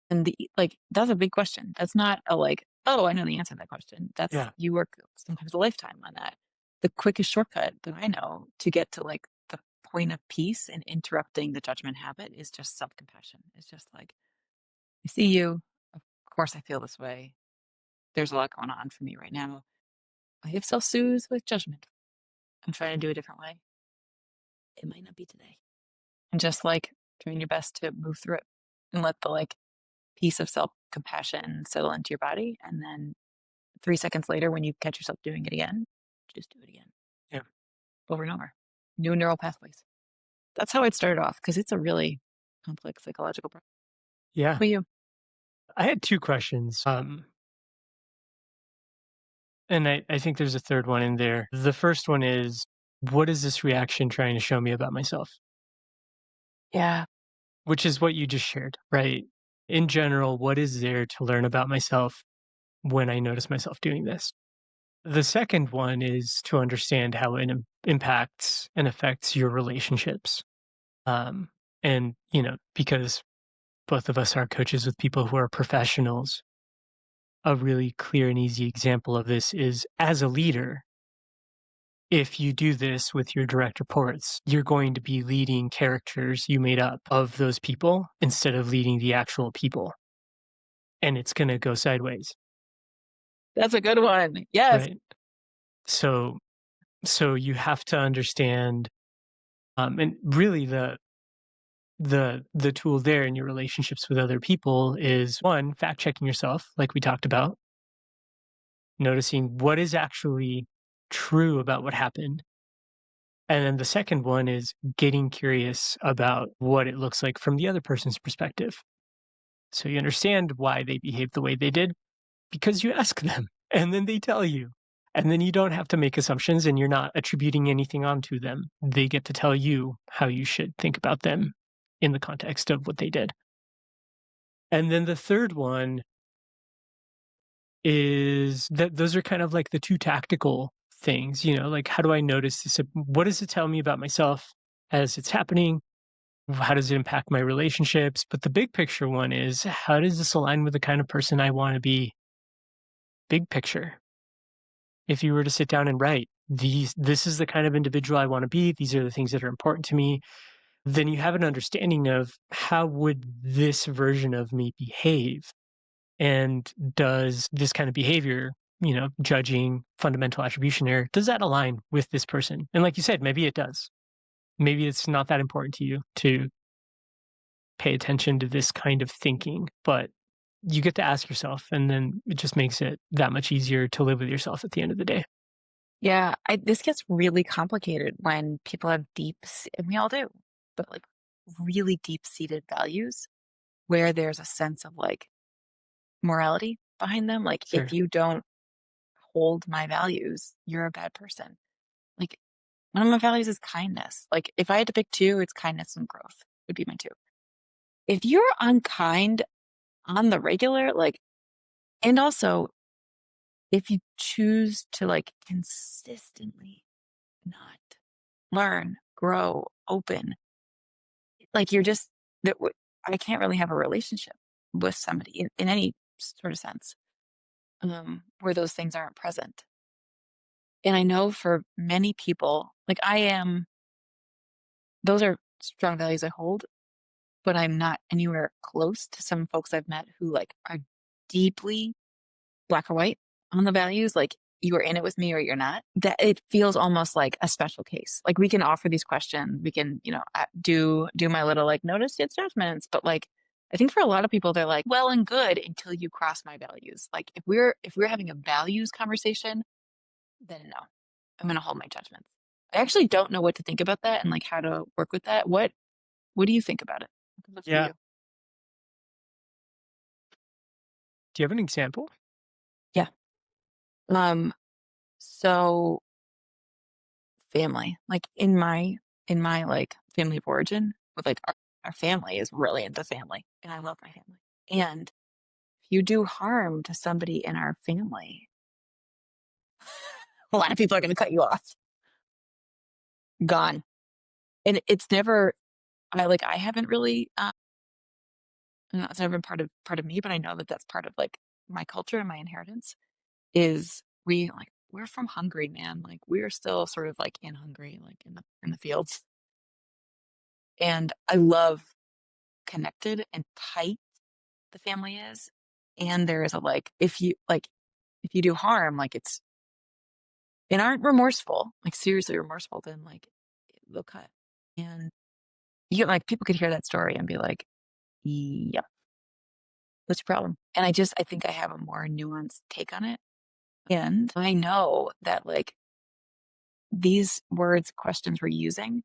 And like, that's a big question. That's not a like, oh, I know the answer to that question. That's, Yeah, you work sometimes a lifetime on that. The quickest shortcut that I know to get to like the point of peace and interrupting the judgment habit is just self compassion. It's just like, I see you. Of course, I feel this way. There's a lot going on for me right now. I have self soothe with judgment. I'm trying to do a different way. It might not be today. And just like doing your best to move through it and let the like piece of self compassion settle into your body. And then 3 seconds later, when you catch yourself doing it again, just do it again yeah, over and over. New neural pathways. That's how I'd start off because it's a really complex psychological process. yeah. But you, I had 2 questions. And I think there's a third one in there. The first one is, what is this reaction trying to show me about myself? Yeah. Which is what you just shared, right? In general, what is there to learn about myself when I notice myself doing this? The second one is to understand how it impacts and affects your relationships. Um, and, because both of us are coaches with people who are professionals, a really clear and easy example of this is as a leader, if you do this with your direct reports, you're going to be leading characters you made up of those people instead of leading the actual people. And it's going to go sideways, That's a good one. Yes. right? So, so you have to understand, and really the tool there in your relationships with other people is one, fact checking yourself, like we talked about, noticing what is actually true about what happened. And then the second one is getting curious about what it looks like from the other person's perspective. So you understand why they behaved the way they did because you ask them and then they tell you. And then you don't have to make assumptions and you're not attributing anything onto them. They get to tell you how you should think about them in the context of what they did. And then the third one is that those are kind of like the two tactical things, like how do I notice this? What does it tell me about myself as it's happening? How does it impact my relationships? But the big picture one is how does this align with the kind of person I want to be? Big picture. If you were to sit down and write this is the kind of individual I want to be, these are the things that are important to me, then you have an understanding of how would this version of me behave? And does this kind of behavior, judging, fundamental attribution error, does that align with this person? And like you said, maybe it does. Maybe it's not that important to you to pay attention to this kind of thinking, but you get to ask yourself, and then it just makes it that much easier to live with yourself at the end of the day. Yeah. This gets really complicated when people have and we all do, but like really deep seated values where there's a sense of like morality behind them. Like, if Sure. you don't hold my values, you're a bad person. Like, one of my values is kindness. Like, if I had to pick two, it's kindness and growth would be my two. If you're unkind on the regular, like, and also if you choose to like consistently not learn, grow, open, like you're just I can't really have a relationship with somebody in any sort of sense where those things aren't present. And I know for many people, like those are strong values I hold, but I'm not anywhere close to some folks I've met who like are deeply black or white on the values. Like, you are in it with me or you're not. That it feels almost like a special case. Like, we can offer these questions, we can, do my little like notice its judgments, but like I think for a lot of people they're like well and good until you cross my values. Like, if we're having a values conversation, then no, I'm going to hold my judgments. I actually don't know what to think about that and like how to work with that. What do you think about it? What comes up for Yeah. you? Do you have an example? Yeah. Um. So family, like in my like family of origin, with like our family is really into family, and I love my family. And if you do harm to somebody in our family, a lot of people are going to cut you off. Gone. And it's never. I haven't really. It's never been part of me, but I know that that's part of like my culture and my inheritance. Is we're from Hungary, man. Like, we're still sort of like in Hungary, like in the fields. And I love connected and tight the family is. And there is a if you do harm, like it's and aren't remorseful, like seriously remorseful, then like they'll cut. And you get like people could hear that story and be like, yep, what's your problem? And I think I have a more nuanced take on it. And I know that like these words, questions we're using,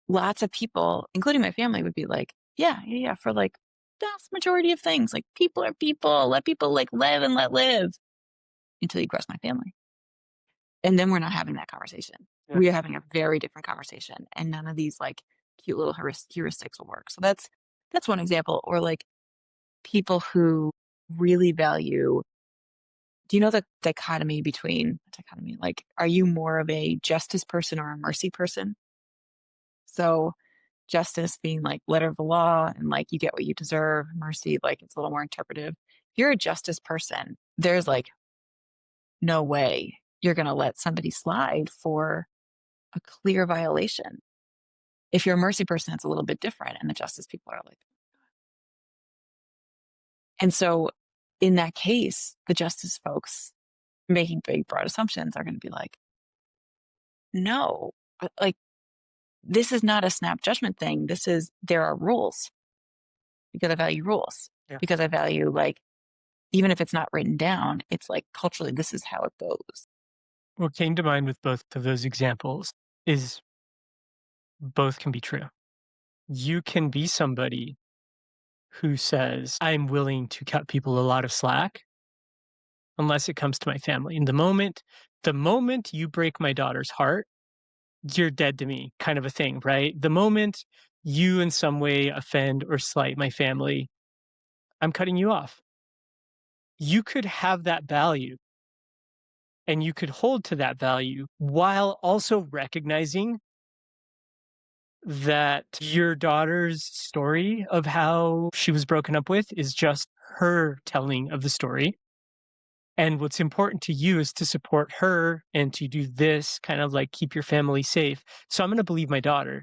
lots of people, including my family, would be like, yeah, yeah, yeah, for like vast majority of things. Like, people are people, let people like live and let live. until you cross my family. And then we're not having that conversation. Yeah. We are having a very different conversation, and none of these like cute little heuristics will work. So that's one example. Or like people who really value. Do you know the dichotomy? Like, are you more of a justice person or a mercy person? So justice being like letter of the law and like you get what you deserve. Mercy, like it's a little more interpretive. If you're a justice person, there's like no way you're going to let somebody slide for a clear violation. If you're a mercy person, it's a little bit different. And the justice people are like, and so in that case, the justice folks making big, broad assumptions are going to be like, no, like this is not a snap judgment thing. There are rules because I value rules, Yeah. because I value like, even if it's not written down, it's like culturally, this is how it goes. What came to mind with both of those examples is both can be true. You can be somebody who says, I'm willing to cut people a lot of slack unless it comes to my family. And the moment you break my daughter's heart, you're dead to me, kind of a thing, right? The moment you in some way offend or slight my family, I'm cutting you off. You could have that value and you could hold to that value while also recognizing that your daughter's story of how she was broken up with is just her telling of the story. And what's important to you is to support her and to do this kind of like keep your family safe. So I'm going to believe my daughter.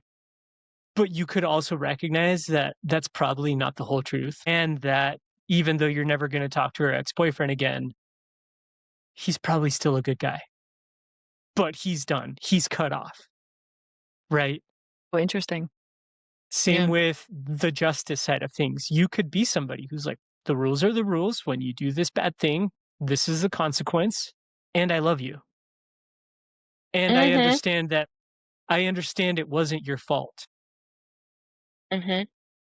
But you could also recognize that that's probably not the whole truth. And that even though you're never going to talk to her ex boyfriend again, he's probably still a good guy. But he's done, he's cut off, right? Oh, interesting. Same Yeah. with the justice side of things. You could be somebody who's like, the rules are the rules. When you do this bad thing, this is the consequence. And I love you. And Mm-hmm. I understand it wasn't your fault, Mm-hmm.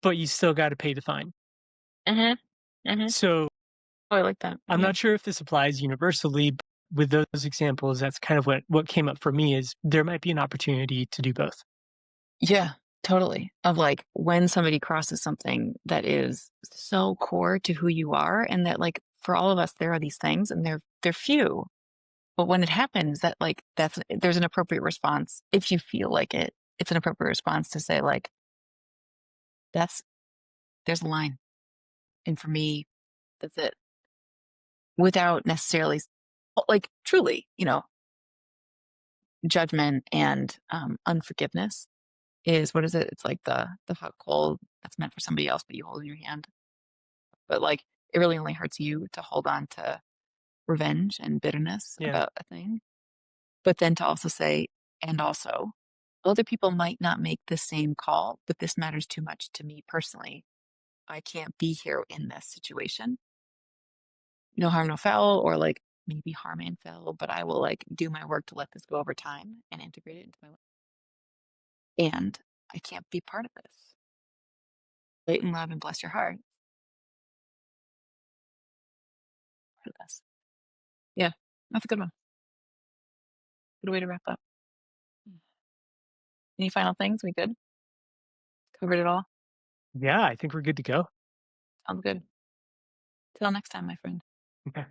but you still got to pay the fine. Mm-hmm. Mm-hmm. So Oh, I like that. I'm Yeah. not sure if this applies universally, but with those examples, that's kind of what came up for me is there might be an opportunity to do both. Yeah, totally. Of like when somebody crosses something that is so core to who you are, and that like for all of us, there are these things and they're few. But when it happens, that like there's an appropriate response if you feel like it. It's an appropriate response to say like that's there's a line, and for me, that's it. Without necessarily like truly, judgment and unforgiveness is what is it? It's like the hot coal that's meant for somebody else, but you hold in your hand. But like it really only hurts you to hold on to revenge and bitterness Yeah. about a thing. But then to also say, and also, other people might not make the same call, but this matters too much to me personally. I can't be here in this situation. No harm, no foul, or like maybe harm and foul, but I will like do my work to let this go over time and integrate it into my life. And I can't be part of this. Wait and love and bless your heart. Part of this. Yeah, that's a good one. Good way to wrap up. Any final things? We good? Covered it all? Yeah, I think we're good to go. Sounds good. Till next time, my friend. Okay.